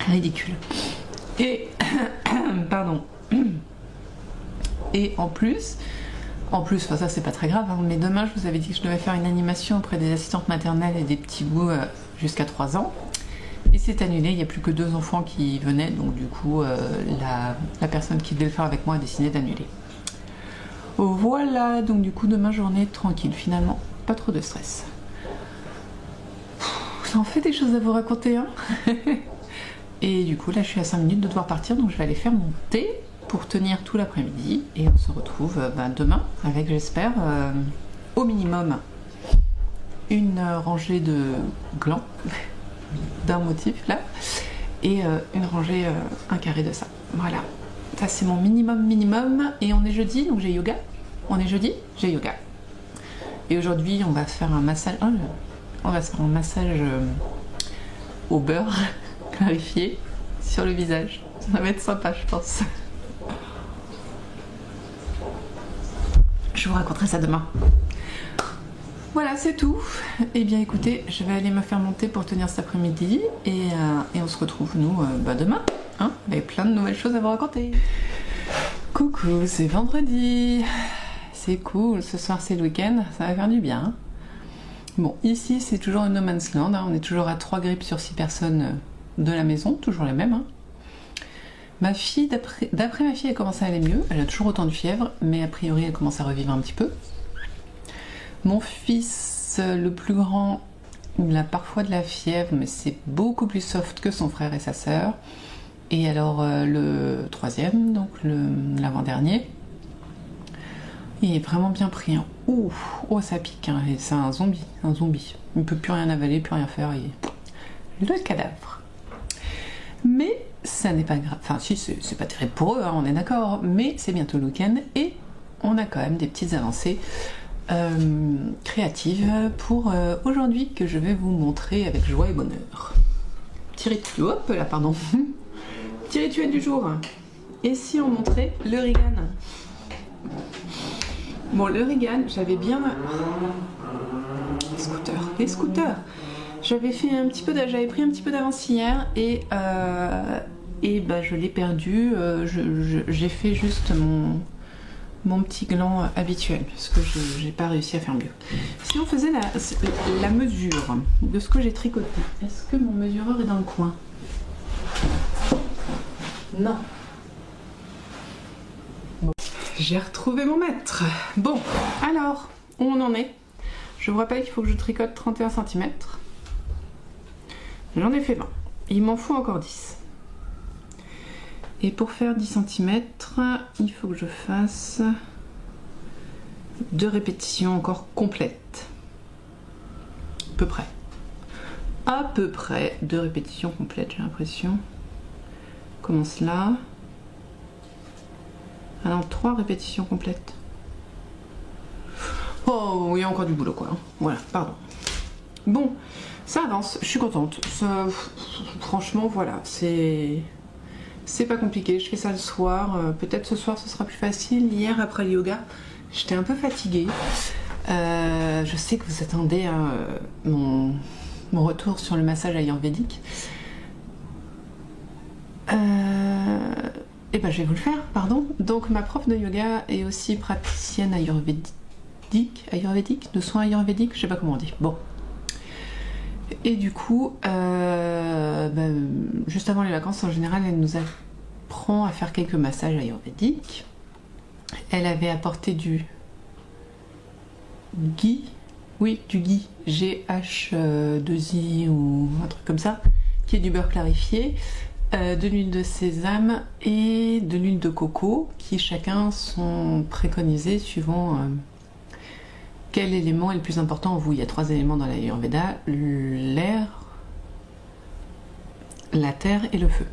Ridicule. Et pardon. Et en plus, enfin ça c'est pas très grave, hein, mais demain je vous avais dit que je devais faire une animation auprès des assistantes maternelles et des petits bouts jusqu'à 3 ans. Et c'est annulé, il n'y a plus que 2 enfants qui venaient, donc du coup la personne qui devait le faire avec moi a décidé d'annuler. Voilà, donc du coup demain journée tranquille finalement, pas trop de stress. Ça en fait des choses à vous raconter, hein. Et du coup là je suis à 5 minutes de devoir partir, donc je vais aller faire mon thé pour tenir tout l'après-midi et on se retrouve demain avec, j'espère, au minimum une rangée de glands d'un motif là et une rangée, un carré de ça. Voilà, ça c'est mon minimum. Et on est jeudi, donc j'ai yoga. On est jeudi, j'ai yoga. Et aujourd'hui on va faire un massage, au beurre clarifié sur le visage. Ça va être sympa, je pense. Je vous raconterai ça demain. Voilà, c'est tout. Eh bien écoutez, je vais aller me faire monter pour tenir cet après-midi et on se retrouve nous demain, hein, avec plein de nouvelles choses à vous raconter. Coucou, c'est vendredi. C'est cool, ce soir c'est le week-end, ça va faire du bien. Hein. Bon, ici c'est toujours un no man's land, hein. On est toujours à 3 grippes sur 6 personnes de la maison, toujours les mêmes. Hein. Ma fille, d'après ma fille, elle commence à aller mieux, elle a toujours autant de fièvre, mais a priori elle commence à revivre un petit peu. Mon fils, le plus grand, il a parfois de la fièvre, mais c'est beaucoup plus soft que son frère et sa sœur. Et alors le troisième, donc l'avant-dernier, il est vraiment bien pris. Hein. Ouh, oh ça pique, hein. C'est un zombie. Il ne peut plus rien avaler, plus rien faire. Le cadavre. Mais ça n'est pas grave. Enfin si, c'est pas terrible pour eux, hein, on est d'accord. Mais c'est bientôt le week-end et on a quand même des petites avancées créatives pour aujourd'hui que je vais vous montrer avec joie et bonheur. Petit rituel du jour. Et si on montrait le Regan? Bon, le Regan, j'avais bien... Les scooters. J'avais pris un petit peu d'avance hier et je l'ai perdu. J'ai fait juste mon petit gland habituel parce que j'ai pas réussi à faire mieux. Si on faisait la mesure de ce que j'ai tricoté, est-ce que mon mesureur est dans le coin? Non. Bon. J'ai retrouvé mon mètre. Bon, alors, où on en est? Je vous rappelle qu'il faut que je tricote 31 cm. J'en ai fait 20. Il m'en faut encore 10. Et pour faire 10 cm, il faut que je fasse 2 répétitions encore complètes. À peu près 2 répétitions complètes, j'ai l'impression. On commence là. Ah non, 3 répétitions complètes. Oh, il y a encore du boulot quoi. Voilà, pardon. Bon, ça avance, je suis contente. Ça, franchement, voilà, c'est pas compliqué. Je fais ça le soir. Peut-être ce soir ce sera plus facile. Hier après le yoga, j'étais un peu fatiguée. Je sais que vous attendez mon retour sur le massage ayurvédique. Et ben je vais vous le faire, pardon. Donc ma prof de yoga est aussi praticienne ayurvédique, de soins ayurvédiques, je sais pas comment on dit. Bon. Et du coup, juste avant les vacances, en général, elle nous apprend à faire quelques massages ayurvédiques. Elle avait apporté du ghee, oui, du ghee, G-H-2-I ou un truc comme ça, qui est du beurre clarifié, de l'huile de sésame et de l'huile de coco, qui chacun sont préconisés suivant quel élément est le plus important en vous. Il y a 3 éléments dans l'Ayurveda: l'air, la terre et le feu.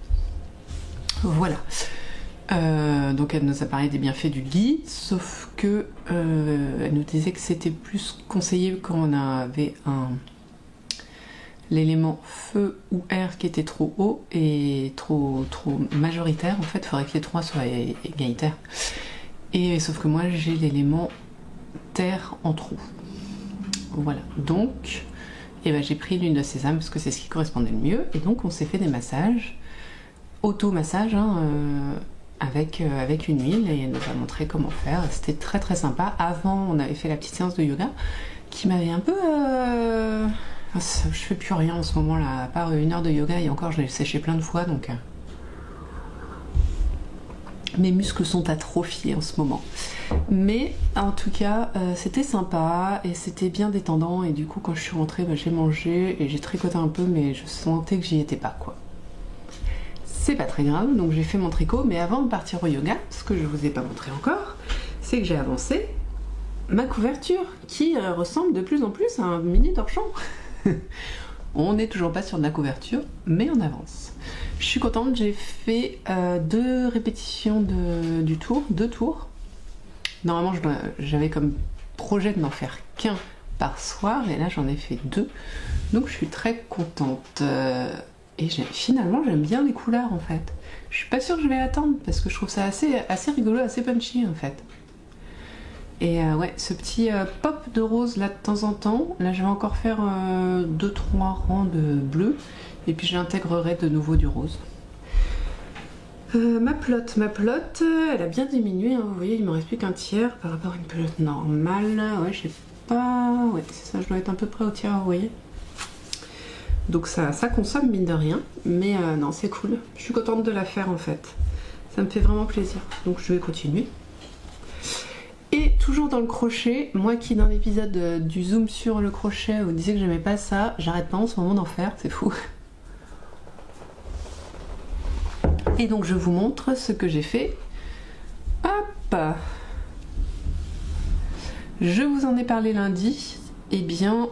Voilà. Donc elle nous a parlé des bienfaits du ghee, sauf que elle nous disait que c'était plus conseillé quand on avait l'élément feu ou air qui était trop haut et trop majoritaire. En fait, il faudrait que les 3 soient égalitaires. Et sauf que moi, j'ai l'élément terre en trop. Voilà. Donc, j'ai pris l'huile de sésame parce que c'est ce qui correspondait le mieux. Et donc, on s'est fait des massages, auto-massage, avec une huile, et elle nous a montré comment faire. C'était très très sympa. Avant, on avait fait la petite séance de yoga qui m'avait un peu... Je fais plus rien en ce moment là, à part 1 heure de yoga, et encore je l'ai séché plein de fois, donc mes muscles sont atrophiés en ce moment. Mais en tout cas, c'était sympa et c'était bien détendant, et du coup quand je suis rentrée, j'ai mangé et j'ai tricoté un peu, mais je sentais que j'y étais pas quoi. C'est pas très grave, donc j'ai fait mon tricot. Mais avant de partir au yoga, ce que je vous ai pas montré encore, c'est que j'ai avancé ma couverture qui ressemble de plus en plus à un mini torchon. On n'est toujours pas sur de la couverture, mais on avance. Je suis contente, j'ai fait 2 répétitions du tour, 2 tours. Normalement, j'avais comme projet de n'en faire qu'un par soir, et là j'en ai fait 2. Donc je suis très contente. Et finalement, j'aime bien les couleurs en fait. Je suis pas sûre que je vais attendre parce que je trouve ça assez rigolo, assez punchy en fait. Et ouais, ce petit pop de rose là de temps en temps. Là, je vais encore faire 2-3 rangs de bleu. Et puis j'intégrerai de nouveau du rose. Ma pelote, elle a bien diminué. Vous voyez, il me reste plus qu'un tiers par rapport à une pelote normale. Ouais, je sais pas. Ouais, c'est ça, je dois être à peu près au tiers, vous voyez. Donc ça consomme mine de rien. Mais non, c'est cool. Je suis contente de la faire en fait. Ça me fait vraiment plaisir. Donc je vais continuer. Et toujours dans le crochet, moi qui dans l'épisode du zoom sur le crochet vous disiez que j'aimais pas ça, j'arrête pas en ce moment d'en faire, c'est fou. Et donc je vous montre ce que j'ai fait. Hop, je vous en ai parlé lundi, et bien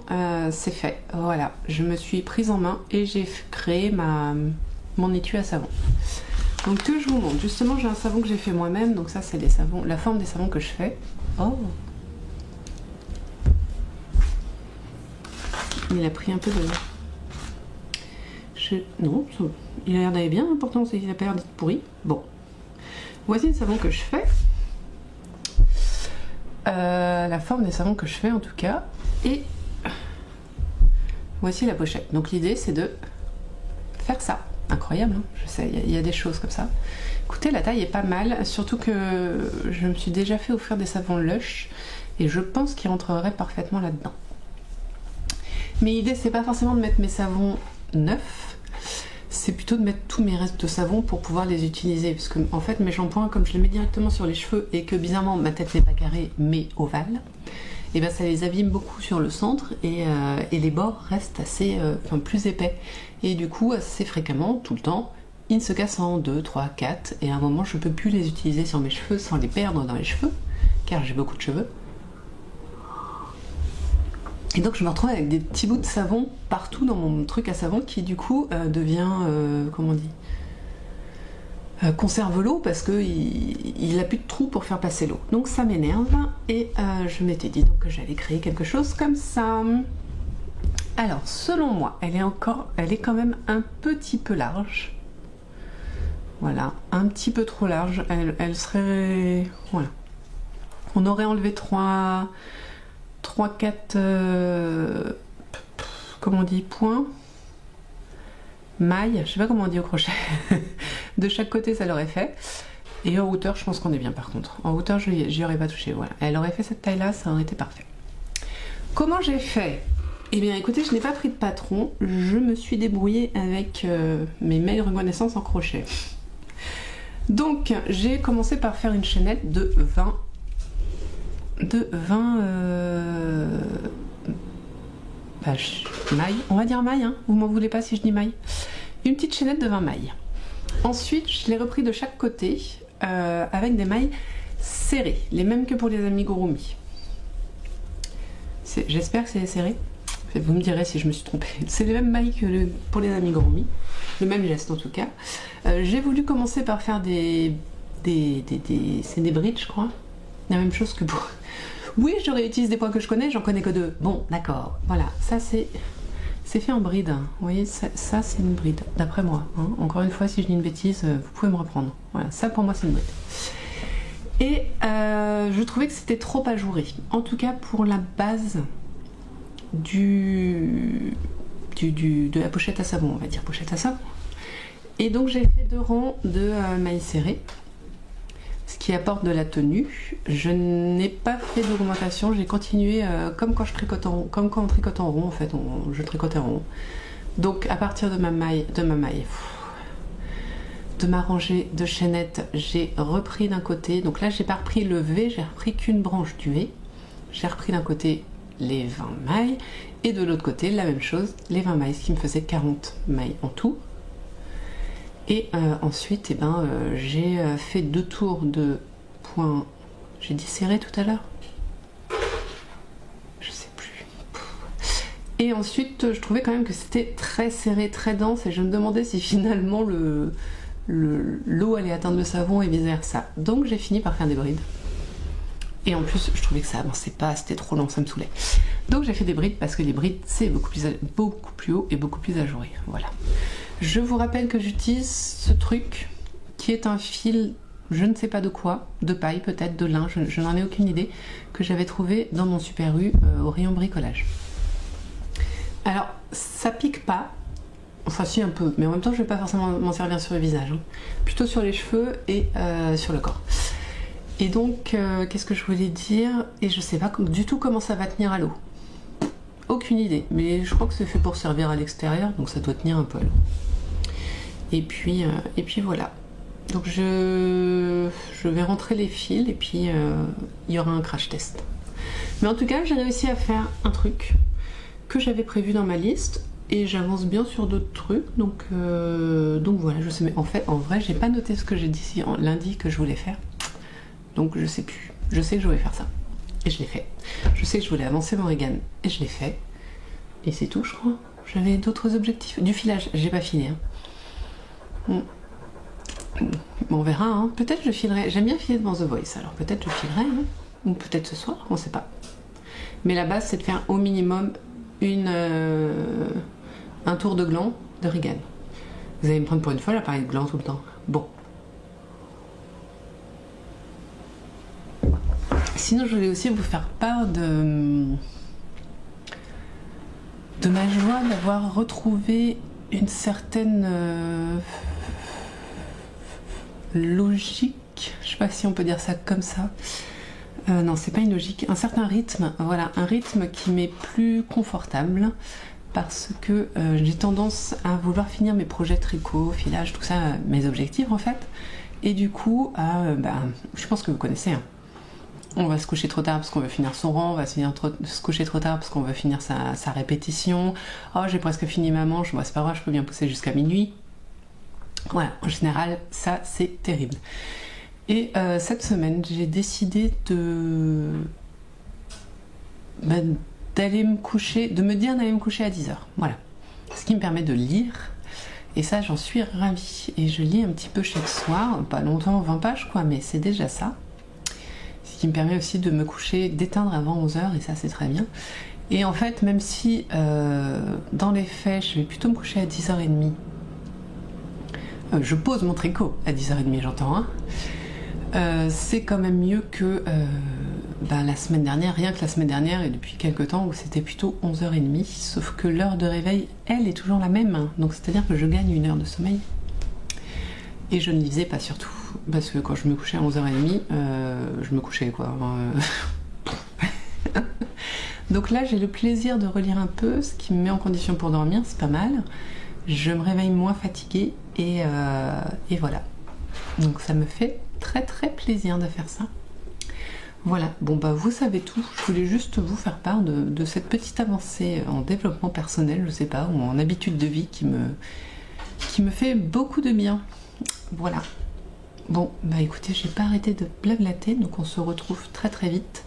c'est fait. Voilà, je me suis prise en main et j'ai créé mon étui à savon. Donc que je vous montre, justement j'ai un savon que j'ai fait moi-même, donc ça c'est les savons, la forme des savons que je fais. Oh, il a pris un peu de... Non, il a l'air d'aller bien, pourtant il a pas l'air d'être pourri. Bon, voici le savon que je fais. La forme des savons que je fais en tout cas. Et voici la pochette. Donc l'idée c'est de faire ça. Incroyable, hein, je sais, il y a des choses comme ça. Écoutez, la taille est pas mal, surtout que je me suis déjà fait offrir des savons Lush et je pense qu'ils rentreraient parfaitement là-dedans. Mais l'idée, c'est pas forcément de mettre mes savons neufs, c'est plutôt de mettre tous mes restes de savon pour pouvoir les utiliser. Parce que, en fait, mes shampoings, comme je les mets directement sur les cheveux et que bizarrement ma tête n'est pas carrée mais ovale, et ben ça les abîme beaucoup sur le centre et les bords restent assez, plus épais. Et du coup, assez fréquemment, tout le temps, ils se cassent en 2, 3, 4 et à un moment je peux plus les utiliser sur mes cheveux sans les perdre dans les cheveux car j'ai beaucoup de cheveux. Et donc je me retrouve avec des petits bouts de savon partout dans mon truc à savon qui du coup devient, comment on dit, conserve l'eau parce qu'il n'a plus de trou pour faire passer l'eau. Donc ça m'énerve et je m'étais dit donc que j'allais créer quelque chose comme ça. Alors selon moi, elle est quand même un petit peu large. Voilà, un petit peu trop large. Elle serait... Voilà. On aurait enlevé 3, 4... comment on dit, points, mailles, je sais pas comment on dit au crochet. De chaque côté ça l'aurait fait. Et en hauteur je pense qu'on est bien par contre. En hauteur j'y aurais pas touché, voilà. Elle aurait fait cette taille là, ça aurait été parfait. Comment j'ai fait? Eh bien écoutez, je n'ai pas pris de patron, je me suis débrouillée avec mes mailles reconnaissance en crochet. Donc j'ai commencé par faire une chaînette de 20 mailles, on va dire mailles, hein. Vous m'en voulez pas si je dis mailles. Une petite chaînette de 20 mailles. Ensuite je l'ai repris de chaque côté avec des mailles serrées, les mêmes que pour les amigurumi. J'espère que c'est les serrées. Vous me direz si je me suis trompée. C'est les mêmes mailles que pour les amigurumi, le même geste en tout cas. J'ai voulu commencer par faire c'est des brides je crois. La même chose que pour... Oui, je réutilise des points que je connais, j'en connais que 2. Bon, d'accord, voilà, ça c'est fait en bride. Vous voyez, ça c'est une bride, d'après moi. Hein. Encore une fois, si je dis une bêtise, vous pouvez me reprendre. Voilà, ça pour moi c'est une bride. Et je trouvais que c'était trop ajouré. En tout cas pour la base de la pochette à savon, on va dire pochette à savon. Et donc j'ai fait 2 rangs de mailles serrées, ce qui apporte de la tenue. Je n'ai pas fait d'augmentation, j'ai continué comme quand je tricote en rond, comme quand on tricote en rond en fait, je tricote en rond. Donc à partir de ma rangée de chaînettes, j'ai repris d'un côté, donc là j'ai pas repris le V, j'ai repris qu'une branche du V, j'ai repris d'un côté les 20 mailles et de l'autre côté la même chose, les 20 mailles, ce qui me faisait 40 mailles en tout. Et ensuite eh ben, j'ai fait 2 tours de points, j'ai dit serré tout à l'heure, je sais plus. Et ensuite je trouvais quand même que c'était très serré, très dense et je me demandais si finalement l'eau allait atteindre le savon et vice versa. Donc j'ai fini par faire des brides. Et en plus, je trouvais que ça avançait pas, c'était trop long, ça me saoulait. Donc j'ai fait des brides parce que les brides, c'est beaucoup plus haut et beaucoup plus ajouré. Voilà. Je vous rappelle que j'utilise ce truc qui est un fil, je ne sais pas de quoi, de paille peut-être, de lin, je n'en ai aucune idée, que j'avais trouvé dans mon Super U au rayon bricolage. Alors, ça pique pas, enfin si un peu, mais en même temps je vais pas forcément m'en servir sur le visage, hein. Plutôt sur les cheveux et sur le corps. Et donc, qu'est-ce que je voulais dire? Et je sais pas du tout comment ça va tenir à l'eau. Aucune idée, mais je crois que c'est fait pour servir à l'extérieur, donc ça doit tenir un peu à l'eau. Et puis voilà. Donc je vais rentrer les fils et puis il y aura un crash test. Mais en tout cas, j'ai réussi à faire un truc que j'avais prévu dans ma liste et j'avance bien sur d'autres trucs. Donc voilà, je sais, mais en fait, en vrai, j'ai pas noté ce que j'ai dit lundi que je voulais faire. Donc je sais plus. Je sais que je voulais faire ça. Et je l'ai fait. Je sais que je voulais avancer mon Regan. Et je l'ai fait. Et c'est tout, je crois. J'avais d'autres objectifs. Du filage, j'ai pas filé. Hein. Bon, on verra. Hein. Peut-être je filerai. J'aime bien filer devant The Voice. Alors peut-être je filerai. Hein. Ou peut-être ce soir. On sait pas. Mais la base, c'est de faire au minimum un tour de gland de Regan. Vous allez me prendre pour une folle à parler de gland tout le temps. Bon. Sinon, je voulais aussi vous faire part de ma joie d'avoir retrouvé une certaine logique, je sais pas si on peut dire ça comme ça. Non, c'est pas une logique, un certain rythme, voilà, un rythme qui m'est plus confortable parce que j'ai tendance à vouloir finir mes projets tricot, filage, tout ça, mes objectifs en fait, et du coup, je pense que vous connaissez, hein. On va se coucher trop tard parce qu'on veut finir son rang, on va se coucher trop tard parce qu'on veut finir sa répétition. Oh, j'ai presque fini ma manche, moi c'est pas grave, je peux bien pousser jusqu'à minuit. Voilà, en général, ça c'est terrible. Et cette semaine, j'ai décidé d'aller me coucher, de me dire d'aller me coucher à 10h. Voilà. Ce qui me permet de lire. Et ça, j'en suis ravie. Et je lis un petit peu chaque soir, pas longtemps, 20 pages quoi, mais c'est déjà ça. Ce qui me permet aussi de me coucher, d'éteindre avant 11h, et ça c'est très bien. Et en fait, même si dans les faits, je vais plutôt me coucher à 10h30, je pose mon tricot à 10h30, j'entends, hein. C'est quand même mieux que la semaine dernière, rien que la semaine dernière et depuis quelques temps où c'était plutôt 11h30, sauf que l'heure de réveil, elle, est toujours la même, hein. Donc c'est-à-dire que je gagne 1 heure de sommeil. Et je ne lisais pas surtout, parce que quand je me couchais à 11h30, je me couchais quoi. Donc là, j'ai le plaisir de relire un peu, ce qui me met en condition pour dormir, c'est pas mal. Je me réveille moins fatiguée et voilà. Donc ça me fait très très plaisir de faire ça. Voilà, bon vous savez tout. Je voulais juste vous faire part de cette petite avancée en développement personnel, je sais pas, ou en habitude de vie qui me fait beaucoup de bien. Voilà. Bon, écoutez, j'ai pas arrêté de blablater, donc on se retrouve très très vite.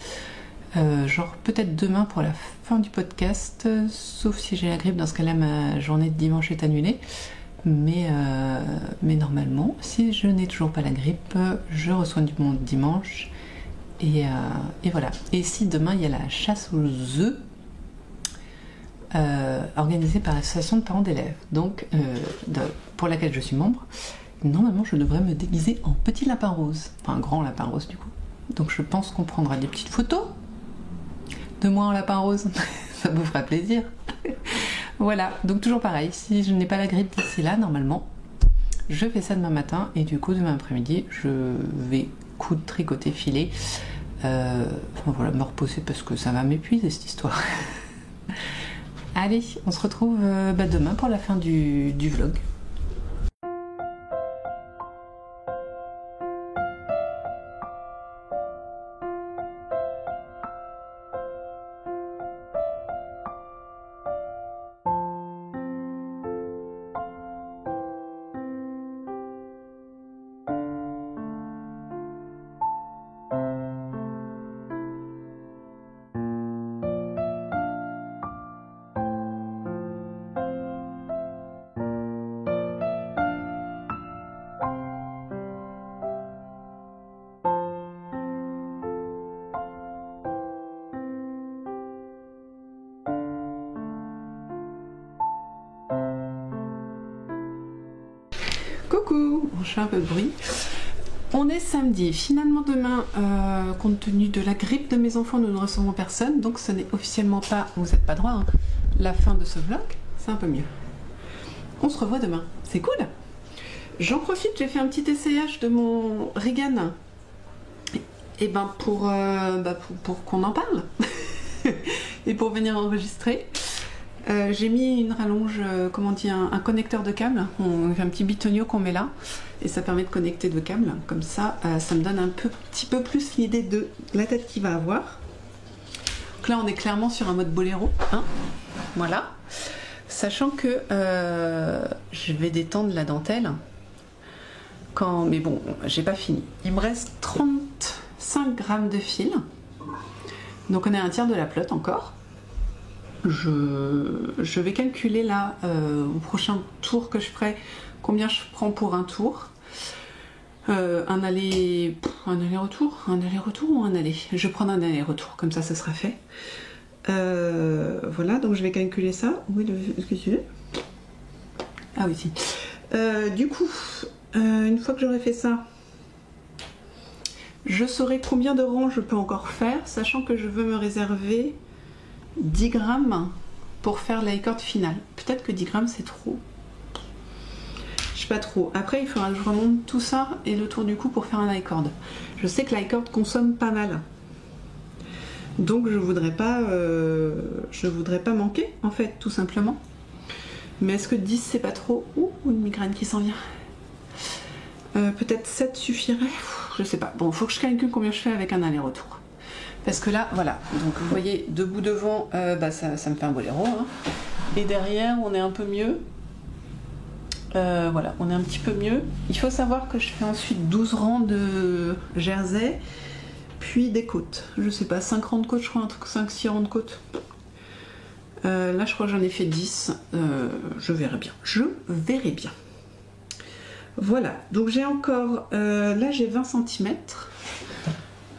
Genre peut-être demain pour la fin du podcast, sauf si j'ai la grippe, dans ce cas-là ma journée de dimanche est annulée. Mais normalement, si je n'ai toujours pas la grippe, je reçois du monde dimanche. Et voilà. Et si demain il y a la chasse aux œufs organisée par l'association de parents d'élèves, donc pour laquelle je suis membre, normalement je devrais me déguiser en petit lapin rose, enfin un grand lapin rose du coup. Donc je pense qu'on prendra des petites photos de moi en lapin rose, ça vous fera plaisir. Voilà, donc toujours pareil, si je n'ai pas la grippe d'ici là, normalement, je fais ça demain matin et du coup demain après-midi, je vais coudre, tricoter, filer, voilà, me reposer parce que ça va m'épuiser cette histoire. Allez, on se retrouve demain pour la fin du vlog. Coucou, je fais un peu de bruit. On est samedi. Finalement demain, compte tenu de la grippe de mes enfants, nous ne recevons personne, donc ce n'est officiellement pas, vous n'êtes pas droit, hein, la fin de ce vlog. C'est un peu mieux. On se revoit demain. C'est cool. J'en profite, j'ai fait un petit essayage de mon Regan. Et pour qu'on en parle et pour venir enregistrer. J'ai mis une rallonge, un connecteur de câble, on fait un petit bitonio qu'on met là, et ça permet de connecter deux câbles, comme ça, ça me donne petit peu plus l'idée de la tête qu'il va avoir. Donc là on est clairement sur un mode boléro, hein, voilà, sachant que je vais détendre la dentelle, mais bon, j'ai pas fini. Il me reste 35 grammes de fil, donc on est à un tiers de la pelote encore. Je vais calculer là au prochain tour que je ferai combien je prends pour un tour, un aller-retour ou un aller, je vais prendre un aller-retour, comme ça sera fait. Voilà, donc je vais calculer ça. Où est ce que tu veux? Ah oui, si. Du coup, une fois que j'aurai fait ça, je saurai combien de rangs je peux encore faire, sachant que je veux me réserver 10 grammes pour faire l'high-cord finale. Peut-être que 10 grammes c'est trop. Je sais pas trop. Après il faudra que je remonte tout ça et le tour du cou pour faire un high-cord. Je sais que l'high-cord consomme pas mal. Donc je voudrais pas manquer en fait, tout simplement. Mais est-ce que 10 c'est pas trop? Ouh, une migraine qui s'en vient. Peut-être 7 suffirait. Je sais pas. Bon, faut que je calcule combien je fais avec un aller-retour. Parce que là, voilà, donc vous voyez, debout devant, ça me fait un boléro, hein. Et derrière, on est un peu mieux. Voilà, on est un petit peu mieux. Il faut savoir que je fais ensuite 12 rangs de jersey, puis des côtes. Je sais pas, 5 rangs de côtes, je crois, un truc 5-6 rangs de côtes. Là, je crois que j'en ai fait 10. Je verrai bien. Je verrai bien. Voilà, donc j'ai encore... là, j'ai 20 cm.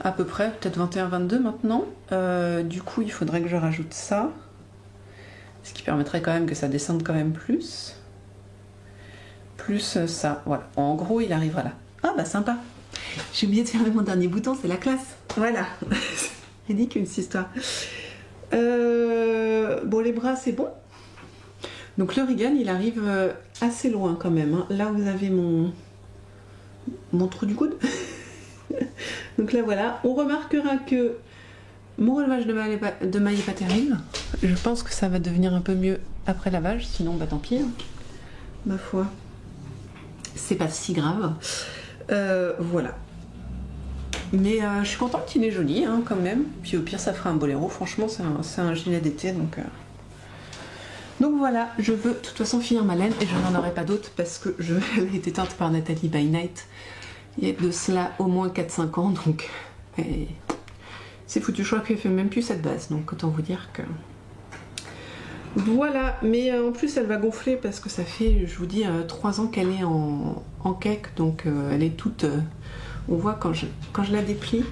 À peu près, peut-être 21-22 maintenant. Du coup, il faudrait que je rajoute ça. Ce qui permettrait quand même que ça descende quand même plus. Plus ça, voilà. En gros, il arrivera là. Ah bah sympa. J'ai oublié de fermer mon dernier bouton, c'est la classe. Voilà. Ridicule cette histoire. Bon, les bras, c'est bon. Donc le Regan, il arrive assez loin quand même. Hein. Là, vous avez mon trou du coude. Donc là, voilà. On remarquera que mon relevage de maille n'est pas terrible. Je pense que ça va devenir un peu mieux après lavage. Sinon, bah tant pis. Hein. Ma foi. C'est pas si grave. Voilà. Mais je suis contente qu'il est joli hein, quand même. Puis au pire ça fera un boléro. Franchement c'est un gilet d'été donc voilà, je veux de toute façon finir ma laine et je n'en aurai pas d'autres parce que elle a été teinte par Nathalie by Night il y a de cela au moins 4-5 ans donc c'est foutu. Je crois qu'elle fait même plus cette base donc autant vous dire que voilà. Mais en plus elle va gonfler parce que ça fait je vous dis 3 ans qu'elle est en cake donc elle est toute on voit quand je la déplie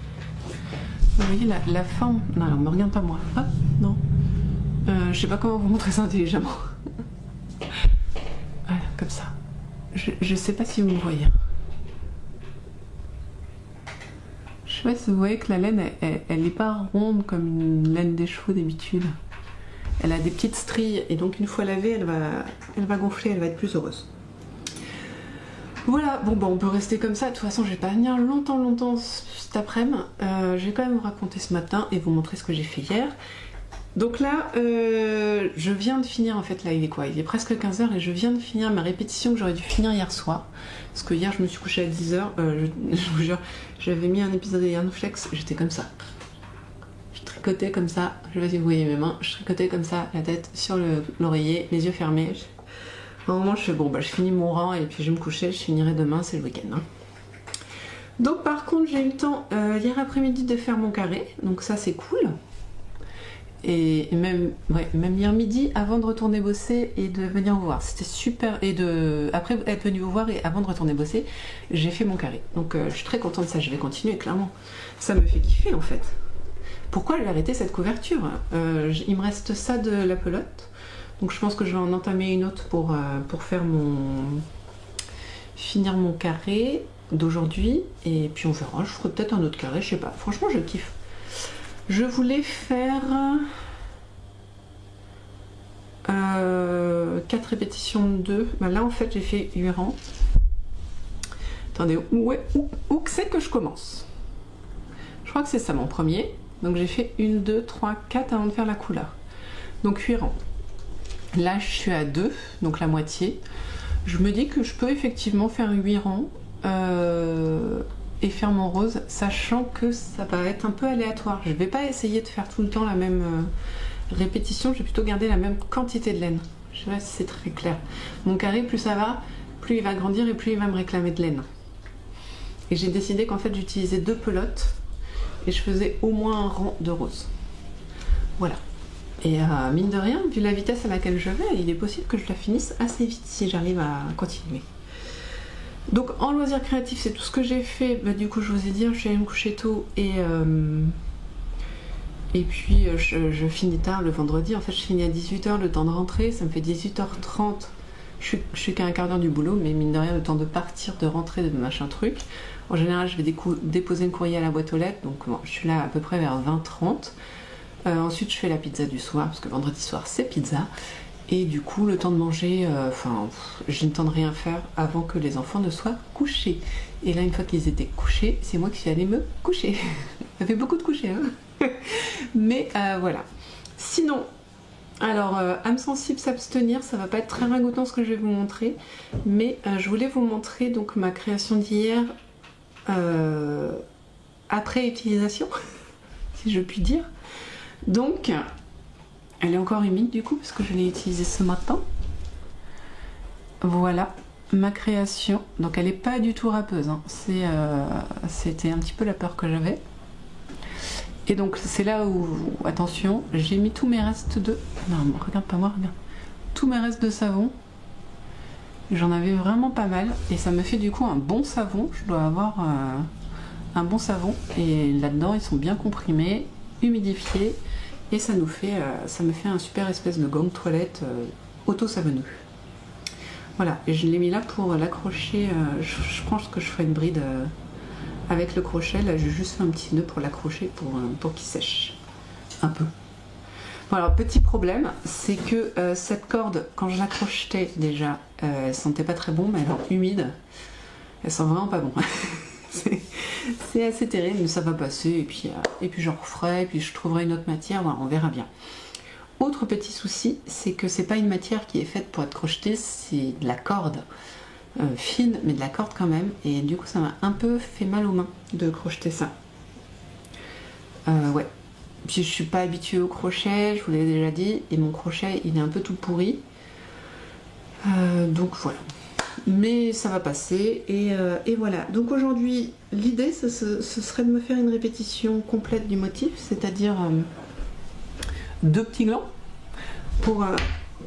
vous voyez la forme. Non, alors me regarde pas moi. Hop, non. Je sais pas comment vous montrer ça intelligemment. Voilà, comme ça. Je sais pas si vous me voyez. Je sais pas si vous voyez que la laine, elle est pas ronde comme une laine des chevaux d'habitude. Elle a des petites stries et donc une fois lavée, elle va gonfler, elle va être plus heureuse. Voilà, bon bah on peut rester comme ça. De toute façon, je vais pas venir longtemps cet après-midi. Je vais quand même vous raconter ce matin et vous montrer ce que j'ai fait hier. Donc là, je viens de finir en fait, là il est quoi? Il est presque 15h et je viens de finir ma répétition que j'aurais dû finir hier soir. Parce que hier je me suis couchée à 10h, je vous jure, j'avais mis un épisode de Yarnflex, j'étais comme ça. Je tricotais comme ça, je sais pas si vous voyez mes mains, je tricotais comme ça, la tête sur l'oreiller, les yeux fermés. À un moment je fais bon bah je finis mon rang et puis je vais me coucher, je finirai demain, c'est le week-end. Hein. Donc par contre j'ai eu le temps hier après-midi de faire mon carré, donc ça c'est cool. Et même hier midi avant de retourner bosser et de venir vous voir, c'était super. Et après être venu vous voir et avant de retourner bosser, j'ai fait mon carré. Donc je suis très contente de ça, je vais continuer clairement. Ça me fait kiffer en fait. Pourquoi j'ai arrêté cette couverture? Il me reste ça de la pelote. Donc je pense que je vais en entamer une autre pour faire finir mon carré d'aujourd'hui. Et puis on verra, je ferai peut-être un autre carré, je sais pas. Franchement je kiffe. Je voulais faire 4 répétitions de 2. Ben là en fait j'ai fait 8 rangs. Attendez, où c'est que je commence? Je crois que c'est ça mon premier. Donc j'ai fait 1, 2, 3, 4 avant de faire la couleur. Donc 8 rangs. Là je suis à 2, donc la moitié. Je me dis que je peux effectivement faire 8 rangs et faire mon rose, sachant que ça va être un peu aléatoire. Je vais pas essayer de faire tout le temps la même répétition, je vais plutôt garder la même quantité de laine. Je sais pas si c'est très clair. Mon carré, plus ça va, plus il va grandir et plus il va me réclamer de laine. Et j'ai décidé qu'en fait j'utilisais 2 pelotes et je faisais au moins un rang de rose. Voilà. Et mine de rien, vu la vitesse à laquelle je vais, il est possible que je la finisse assez vite si j'arrive à continuer. Donc en loisir créatif, c'est tout ce que j'ai fait. Bah, du coup, je vous ai dit, je suis allée me coucher tôt et puis je finis tard le vendredi. En fait, je finis à 18h, le temps de rentrer, ça me fait 18h30. Je suis qu'à un quart d'heure du boulot, mais mine de rien, le temps de partir, de rentrer, de machin truc. En général, je vais déposer le courrier à la boîte aux lettres, donc bon, je suis là à peu près vers 20h30. Ensuite, je fais la pizza du soir, parce que vendredi soir, c'est pizza. Et du coup, le temps de manger, j'ai le temps de rien faire avant que les enfants ne soient couchés. Et là, une fois qu'ils étaient couchés, c'est moi qui suis allée me coucher. Ça fait beaucoup de coucher, hein. Mais voilà. Sinon, alors, âme sensible, s'abstenir, ça va pas être très ragoûtant ce que je vais vous montrer. Mais je voulais vous montrer donc ma création d'hier après utilisation, si je puis dire. Donc... elle est encore humide du coup parce que je l'ai utilisée ce matin. Voilà, ma création. Donc elle n'est pas du tout râpeuse, hein. C'était un petit peu la peur que j'avais. Et donc c'est là où, attention, j'ai mis tous mes restes de... Non, regarde pas moi, regarde. Tous mes restes de savon. J'en avais vraiment pas mal. Et ça me fait du coup un bon savon. Je dois avoir un bon savon. Et là-dedans, ils sont bien comprimés, humidifiés. Et ça me fait un super espèce de gant de toilette auto-savonneux. Voilà, et je l'ai mis là pour l'accrocher. Je pense que je ferai une bride avec le crochet. Là, j'ai juste fait un petit nœud pour l'accrocher pour qu'il sèche un peu. Bon, alors, petit problème, c'est que cette corde, quand je l'accrochais déjà, elle sentait pas très bon, mais elle est humide. Elle sent vraiment pas bon. C'est assez terrible, mais ça va passer. Et puis j'en referai, et puis je trouverai une autre matière. Voilà, on verra bien. Autre petit souci, c'est que c'est pas une matière qui est faite pour être crochetée, c'est de la corde fine, mais de la corde quand même. Et du coup, ça m'a un peu fait mal aux mains de crocheter ça. Ouais. Puis je suis pas habituée au crochet, je vous l'ai déjà dit, et mon crochet, il est un peu tout pourri. Donc voilà. Mais ça va passer, et voilà. Donc aujourd'hui, l'idée, ce serait de me faire une répétition complète du motif, c'est-à-dire 2 petits glands, pour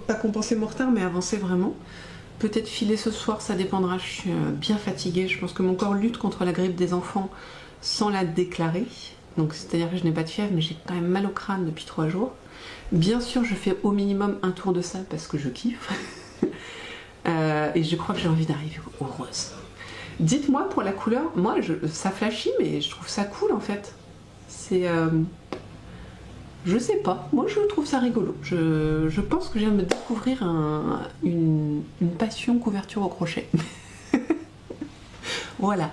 pas compenser mon retard, mais avancer vraiment. Peut-être filer ce soir, ça dépendra, je suis bien fatiguée. Je pense que mon corps lutte contre la grippe des enfants sans la déclarer. Donc c'est-à-dire que je n'ai pas de fièvre, mais j'ai quand même mal au crâne depuis 3 jours. Bien sûr, je fais au minimum un tour de salle parce que je kiffe. Et je crois que j'ai envie d'arriver au rose. Dites-moi pour la couleur, moi ça flashit, mais je trouve ça cool en fait. C'est... je sais pas, moi je trouve ça rigolo. Je pense que je viens de me découvrir une passion couverture au crochet. Voilà.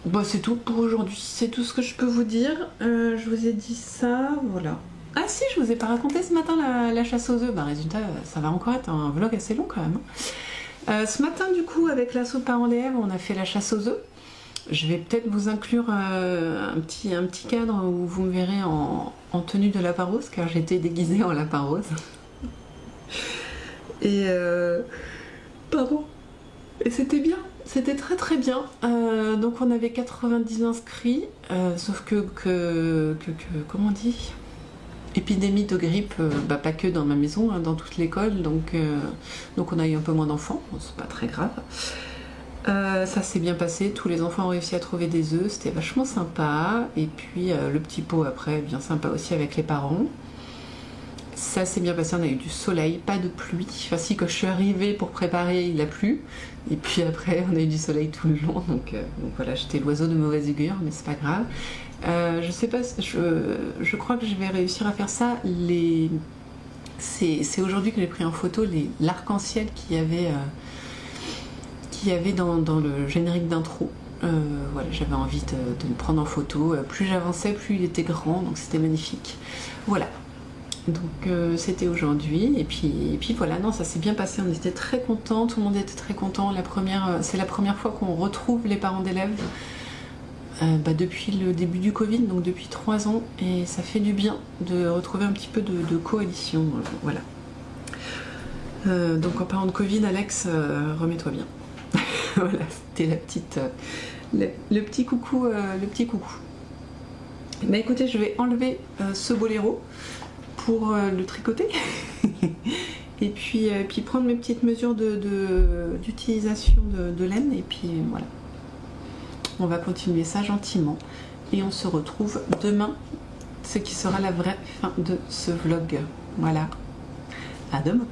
Bon, c'est tout pour aujourd'hui, c'est tout ce que je peux vous dire. Je vous ai dit ça, voilà. Ah si, je vous ai pas raconté ce matin la chasse aux œufs. Bah résultat, ça va encore être un vlog assez long quand même. Ce matin du coup, avec l'assaut Parents d'élèves, on a fait la chasse aux œufs. Je vais peut-être vous inclure un petit cadre où vous me verrez en tenue de lapin rose, car j'étais déguisée en lapin rose. Et pardon. Et c'était bien, c'était très très bien. Donc on avait 90 inscrits, sauf que comment on dit, épidémie de grippe, pas que dans ma maison, hein, dans toute l'école, donc on a eu un peu moins d'enfants, bon, c'est pas très grave. Ça s'est bien passé, tous les enfants ont réussi à trouver des œufs, c'était vachement sympa. Et puis le petit pot après, bien sympa aussi avec les parents. Ça s'est bien passé, on a eu du soleil, pas de pluie. Enfin si, quand je suis arrivée pour préparer, il a plu. Et puis après, on a eu du soleil tout le long. Donc voilà, j'étais l'oiseau de mauvaise augure, mais c'est pas grave. Je sais pas, je crois que je vais réussir à faire ça. C'est aujourd'hui que j'ai pris en photo l'arc-en-ciel qu'il y avait dans le générique d'intro. Voilà, j'avais envie de me prendre en photo. Plus j'avançais, plus il était grand, donc c'était magnifique. Voilà. Donc c'était aujourd'hui, et puis voilà, non, ça s'est bien passé, on était très contents, tout le monde était très content. C'est la première fois qu'on retrouve les parents d'élèves depuis le début du Covid, donc depuis 3 ans, et ça fait du bien de retrouver un petit peu de coalition, voilà. Donc en parlant de Covid, Alex, remets-toi bien. Voilà, c'était le petit coucou, Bah écoutez, je vais enlever ce boléro pour le tricoter et puis prendre mes petites mesures d'utilisation de laine, et puis voilà, on va continuer ça gentiment et on se retrouve demain, ce qui sera la vraie fin de ce vlog. Voilà, à demain.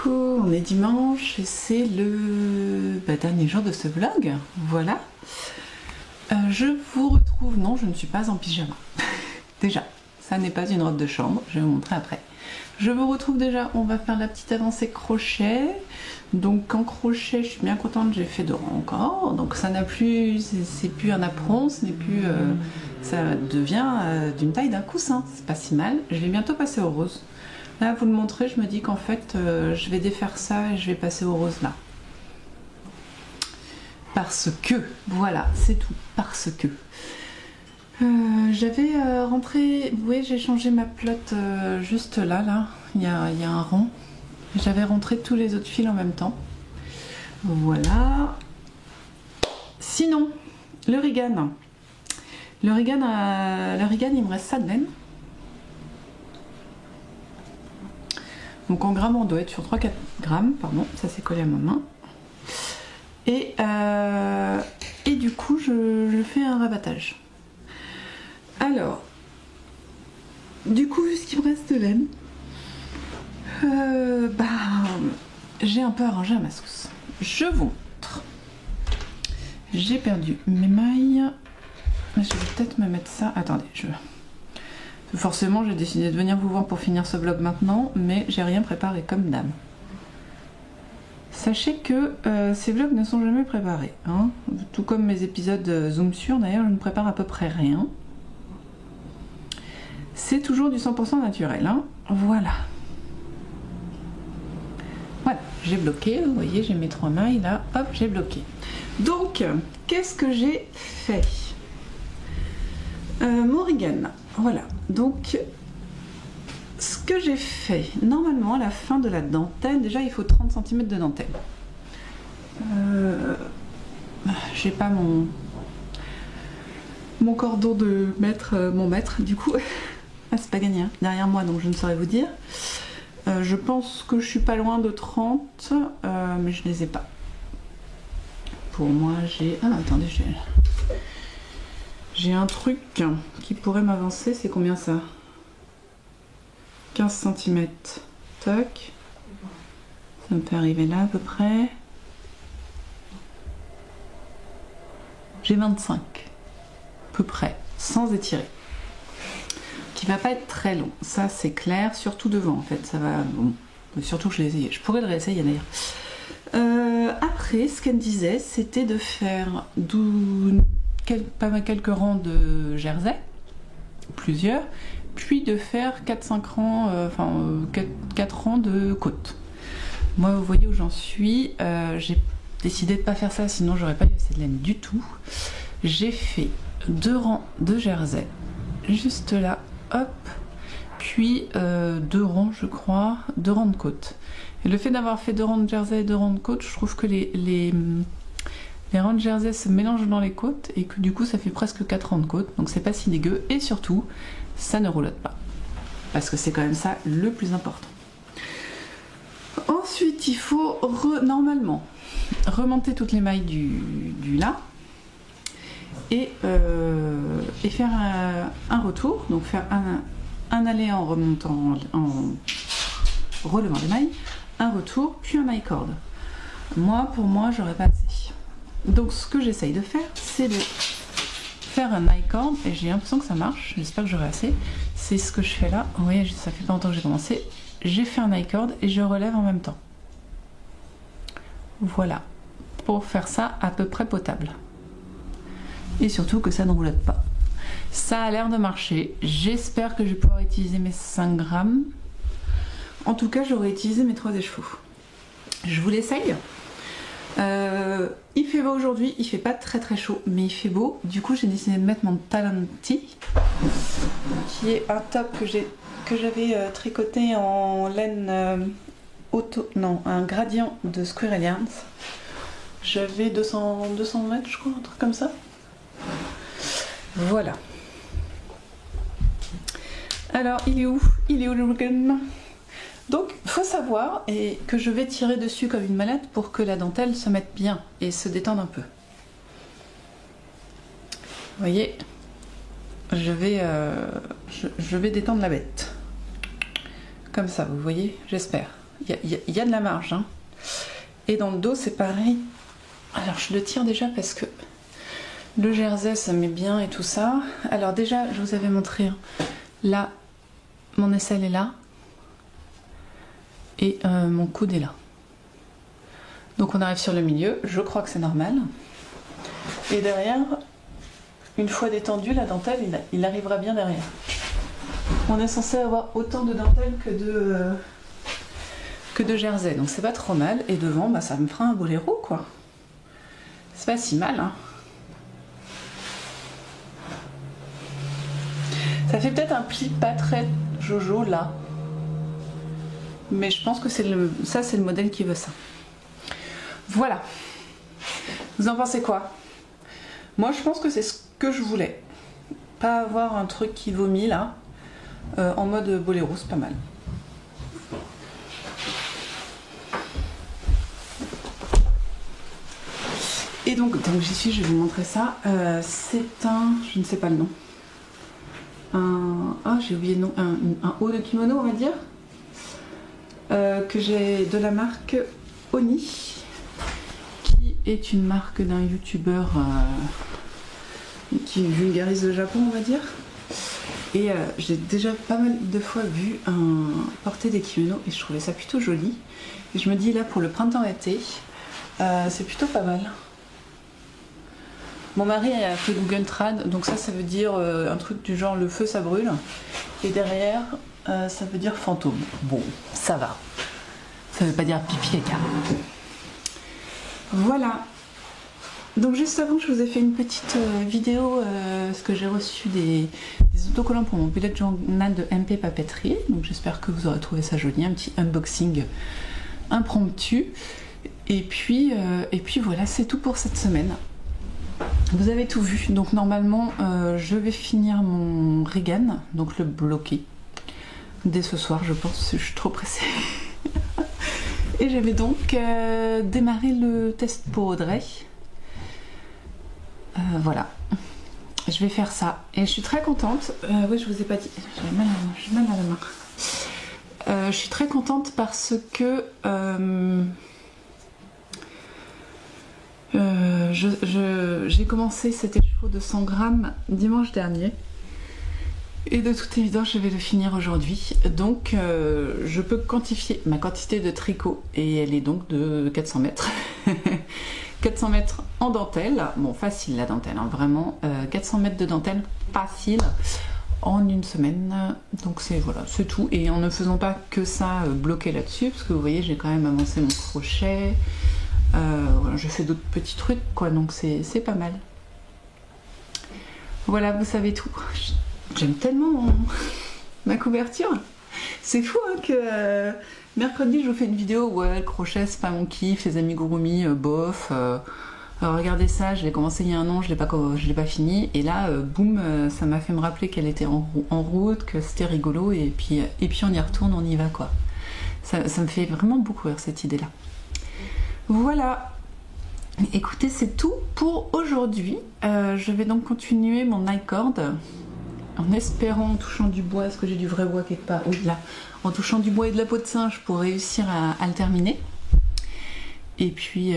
coup, on est dimanche et c'est le dernier jour de ce vlog. Voilà. Je vous retrouve... Non, je ne suis pas en pyjama. Déjà, ça n'est pas une robe de chambre. Je vais vous montrer après. Je vous retrouve déjà. On va faire la petite avancée crochet. Donc en crochet, je suis bien contente. J'ai fait 2 rangs encore. Donc ça n'a plus... C'est plus un apron. Ce n'est plus... ça devient d'une taille d'un coussin. C'est pas si mal. Je vais bientôt passer au rose. Là, vous le montrer, je me dis qu'en fait, je vais défaire ça et je vais passer au rose là. Parce que, voilà, c'est tout. Parce que. J'avais rentré, vous voyez, j'ai changé ma pelote juste là, il y a un rond. J'avais rentré tous les autres fils en même temps. Voilà. Sinon, le Regan. Le Regan, il me reste ça de laine. Donc en grammes, on doit être sur 3-4 grammes, pardon, ça s'est collé à ma main. Et du coup, je fais un rabattage. Alors, du coup, vu ce qu'il me reste de laine, j'ai un peu arrangé à ma sauce. Je vous montre. J'ai perdu mes mailles. Je vais peut-être me mettre ça. Attendez, forcément, j'ai décidé de venir vous voir pour finir ce vlog maintenant, mais j'ai rien préparé comme dame. Sachez que ces vlogs ne sont jamais préparés, hein. Tout comme mes épisodes Zoom sur, d'ailleurs, je ne prépare à peu près rien. C'est toujours du 100% naturel, hein. Voilà. Voilà, j'ai bloqué, vous voyez, j'ai mes 3 mailles, là, hop, j'ai bloqué. Donc, qu'est-ce que j'ai fait? Mon Regan, voilà. Donc, ce que j'ai fait, normalement, à la fin de la dentelle, déjà, il faut 30 cm de dentelle. J'ai pas mon cordon de mètre, mon mètre, du coup. Ah, c'est pas gagné, hein, derrière moi, donc je ne saurais vous dire. Je pense que je suis pas loin de 30, mais je les ai pas. Pour moi, j'ai... Ah, attendez, j'ai un truc qui pourrait m'avancer, c'est combien ça? 15 cm. Toc. Ça me fait arriver là à peu près. J'ai 25. À peu près. Sans étirer. Qui va pas être très long. Ça c'est clair. Surtout devant en fait. Ça va... Bon. Surtout que je l'ai essayé. Je pourrais le réessayer d'ailleurs. Après, ce qu'elle disait, c'était de faire quelques rangs de jersey. Plusieurs. Puis de faire 4-5 rangs, 4 rangs de côte. Moi, vous voyez où j'en suis. J'ai décidé de ne pas faire ça, sinon j'aurais pas eu assez de laine du tout. J'ai fait 2 rangs de jersey, juste là, hop. Puis 2 rangs, je crois, 2 rangs de côte. Et le fait d'avoir fait 2 rangs de jersey et 2 rangs de côte, je trouve que les rangs de jersey se mélangent dans les côtes et que du coup ça fait presque 4 rangs de côte. Donc c'est pas si dégueu. Et surtout, ça ne roulotte pas. Parce que c'est quand même ça le plus important. Ensuite, il faut normalement remonter toutes les mailles du là et faire un retour. Donc faire un aller en remontant, en relevant les mailles, un retour, puis un I-cord. Pour moi, j'aurais pas assez. Donc ce que j'essaye de faire, c'est de faire un I-cord et j'ai l'impression que ça marche, j'espère que j'aurai assez. C'est ce que je fais là, vous voyez, ça fait pas longtemps que j'ai commencé. J'ai fait un I-cord et je relève en même temps. Voilà, pour faire ça à peu près potable. Et surtout que ça ne roulotte pas. Ça a l'air de marcher, j'espère que je vais pouvoir utiliser mes 5 grammes. En tout cas, j'aurais utilisé mes 3 écheveaux. Je vous l'essaye. Il fait beau aujourd'hui, il fait pas très très chaud, mais il fait beau. Du coup, j'ai décidé de mettre mon Talenti, qui est un top que j'avais tricoté en laine un gradient de Squirrel Yarns. J'avais 200 mètres, je crois, un truc comme ça. Voilà. Alors, il est où? Il est où le Regan? Donc, il faut savoir et que je vais tirer dessus comme une mallette pour que la dentelle se mette bien et se détende un peu. Vous voyez, je vais détendre la bête. Comme ça, vous voyez, j'espère. Il y a de la marge. Hein. Et dans le dos, c'est pareil. Alors, je le tire déjà parce que le jersey, ça met bien et tout ça. Alors déjà, je vous avais montré, hein, là, mon aisselle est là. Et mon coude est là. Donc on arrive sur le milieu, je crois que c'est normal. Et derrière, une fois détendu, la dentelle, il arrivera bien derrière. On est censé avoir autant de dentelle que de jersey, donc c'est pas trop mal. Et devant, bah, ça me fera un boléro, quoi. C'est pas si mal, hein. Ça fait peut-être un pli pas très jojo, là. Mais je pense que c'est le modèle qui veut ça. Voilà. Vous en pensez quoi? Moi, je pense que c'est ce que je voulais. Pas avoir un truc qui vomit, là. En mode boléro, c'est pas mal. Et donc j'y suis, je vais vous montrer ça. C'est un... je ne sais pas le nom. Ah, j'ai oublié le nom. Un haut de kimono, on va dire. Que j'ai de la marque Oni, qui est une marque d'un youtubeur qui vulgarise le Japon, on va dire. Et j'ai déjà pas mal de fois vu porter des kimonos et je trouvais ça plutôt joli. Et je me dis là pour le printemps-été, c'est plutôt pas mal. Mon mari a fait Google Trad, donc ça veut dire un truc du genre le feu ça brûle. Et derrière, ça veut dire fantôme. Bon, ça va. Ça veut pas dire pipi et caca. Voilà. Donc juste avant, je vous ai fait une petite vidéo parce que j'ai reçu des autocollants pour mon bullet journal de MP Papeterie. Donc j'espère que vous aurez trouvé ça joli, un petit unboxing impromptu. Et puis voilà, c'est tout pour cette semaine. Vous avez tout vu. Donc normalement, je vais finir mon Regan, donc le bloquer dès ce soir, je pense. Je suis trop pressée. Et je vais donc démarrer le test pour Audrey. Voilà, je vais faire ça et je suis très contente. Oui, je vous ai pas dit, j'ai mal à la main. Je suis très contente parce que j'ai commencé cet écheveau de 100 grammes dimanche dernier et de toute évidence je vais le finir aujourd'hui. Donc je peux quantifier ma quantité de tricot et elle est donc de 400 mètres. 400 mètres en dentelle, bon facile la dentelle, hein, vraiment 400 mètres de dentelle facile en une semaine, donc c'est voilà, c'est tout. Et en ne faisant pas que ça bloqué là-dessus, parce que vous voyez j'ai quand même avancé mon crochet, voilà, je fais d'autres petits trucs quoi, donc c'est pas mal. Voilà, vous savez tout. J'aime tellement ma couverture, c'est fou hein, que mercredi je vous fais une vidéo où le crochet c'est pas mon kiff, les amigurumi bof. Alors regardez ça, je l'ai commencé il y a un an, je l'ai pas fini et là boum, ça m'a fait me rappeler qu'elle était en route, que c'était rigolo et puis on y retourne, on y va quoi. Ça me fait vraiment beaucoup rire cette idée là. Voilà, écoutez c'est tout pour aujourd'hui. Je vais donc continuer mon Nicord en espérant, en touchant du bois, est-ce que j'ai du vrai bois quelque part? Oui là, en touchant du bois et de la peau de singe pour réussir à le terminer. Et puis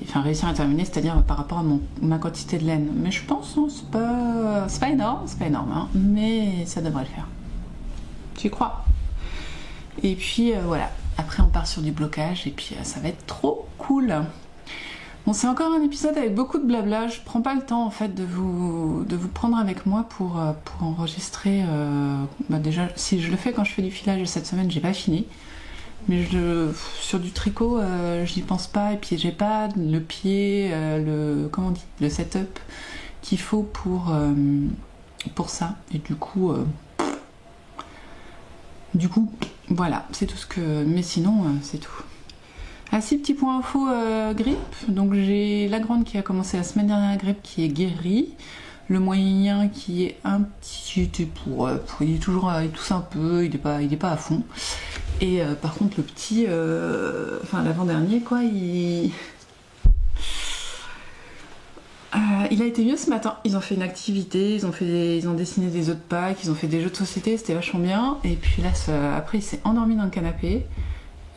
enfin réussir à terminer, c'est-à-dire par rapport à ma quantité de laine. Mais je pense, non, c'est pas énorme, hein, mais ça devrait le faire. Tu y crois? Et puis voilà, après on part sur du blocage et puis ça va être trop cool. Bon, c'est encore un épisode avec beaucoup de blabla. Je prends pas le temps en fait de vous prendre avec moi pour enregistrer. Bah déjà, si je le fais quand je fais du filage cette semaine, j'ai pas fini. Mais sur du tricot, j'y pense pas. Et puis j'ai pas le pied, comment on dit, le setup qu'il faut pour ça. Et du coup, voilà, c'est tout ce que. Mais sinon, c'est tout. Ah si, petit point info grippe, donc j'ai la grande qui a commencé la semaine dernière la grippe qui est guérie, le moyen qui est un petit il est toujours, il tousse un peu, il est pas à fond, et par contre le petit, enfin l'avant-dernier quoi, il Il a été mieux ce matin. Ils ont fait une activité, ils ont dessiné des œufs de Pâques, ils ont fait des jeux de société, c'était vachement bien. Et puis là, après, il s'est endormi dans le canapé.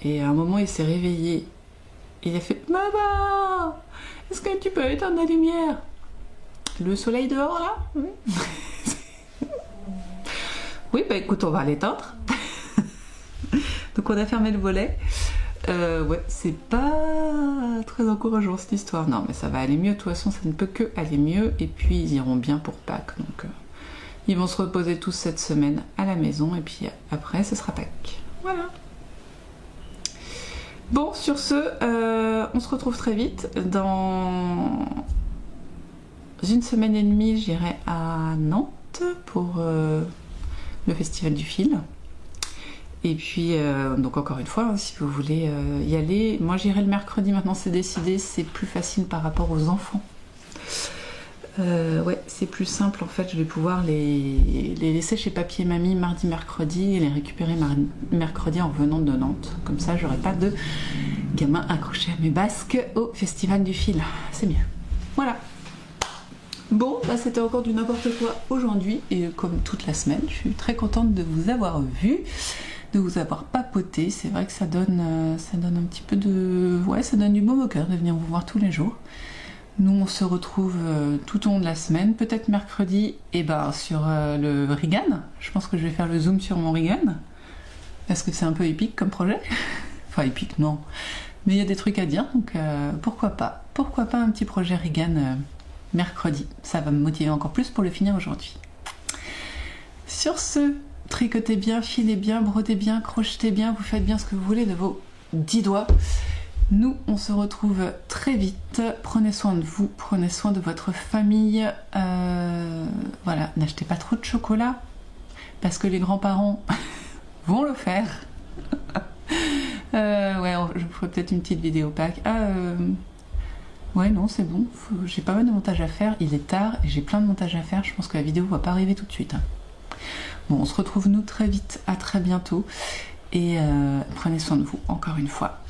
Et à un moment, il s'est réveillé. Et il a fait « Maman, est-ce que tu peux éteindre la lumière ?» Le soleil dehors, là? Oui, bah écoute, on va l'éteindre. Donc on a fermé le volet. Ouais, c'est pas très encourageant cette histoire. Non, mais ça va aller mieux. De toute façon, ça ne peut que aller mieux. Et puis, ils iront bien pour Pâques. Donc, ils vont se reposer tous cette semaine à la maison. Et puis après, ce sera Pâques. Voilà. Bon, sur ce, on se retrouve très vite. Dans une semaine et demie, j'irai à Nantes pour le Festival du Fil. Et puis, donc encore une fois, hein, si vous voulez y aller, moi j'irai le mercredi, maintenant c'est décidé, c'est plus facile par rapport aux enfants. Ouais, c'est plus simple en fait, je vais pouvoir les laisser chez Papy et Mamie mardi, mercredi et les récupérer mercredi en revenant de Nantes. Comme ça, j'aurai pas de gamins accrochés à mes basques au Festival du Fil. C'est mieux. Voilà. Bon, bah c'était encore du n'importe quoi aujourd'hui et comme toute la semaine, je suis très contente de vous avoir vu, de vous avoir papoté. C'est vrai que ça donne un petit peu de... Ouais, ça donne du baume au cœur de venir vous voir tous les jours. Nous, on se retrouve tout au long de la semaine, peut-être mercredi, et ben sur le Regan. Je pense que je vais faire le zoom sur mon Regan, parce que c'est un peu épique comme projet. Enfin, épique, non. Mais il y a des trucs à dire, donc pourquoi pas. Pourquoi pas un petit projet Regan mercredi. Ça va me motiver encore plus pour le finir aujourd'hui. Sur ce, tricotez bien, filez bien, brodez bien, crochetez bien, vous faites bien ce que vous voulez de vos 10 doigts. Nous, on se retrouve très vite. Prenez soin de vous, prenez soin de votre famille. Voilà, n'achetez pas trop de chocolat parce que les grands-parents vont le faire. Ouais, je vous ferai peut-être une petite vidéo Pâques. Ouais, non, c'est bon. J'ai pas mal de montage à faire. Il est tard et j'ai plein de montage à faire. Je pense que la vidéo va pas arriver tout de suite. Bon, on se retrouve nous très vite. À très bientôt. Et prenez soin de vous encore une fois.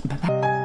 Bye bye.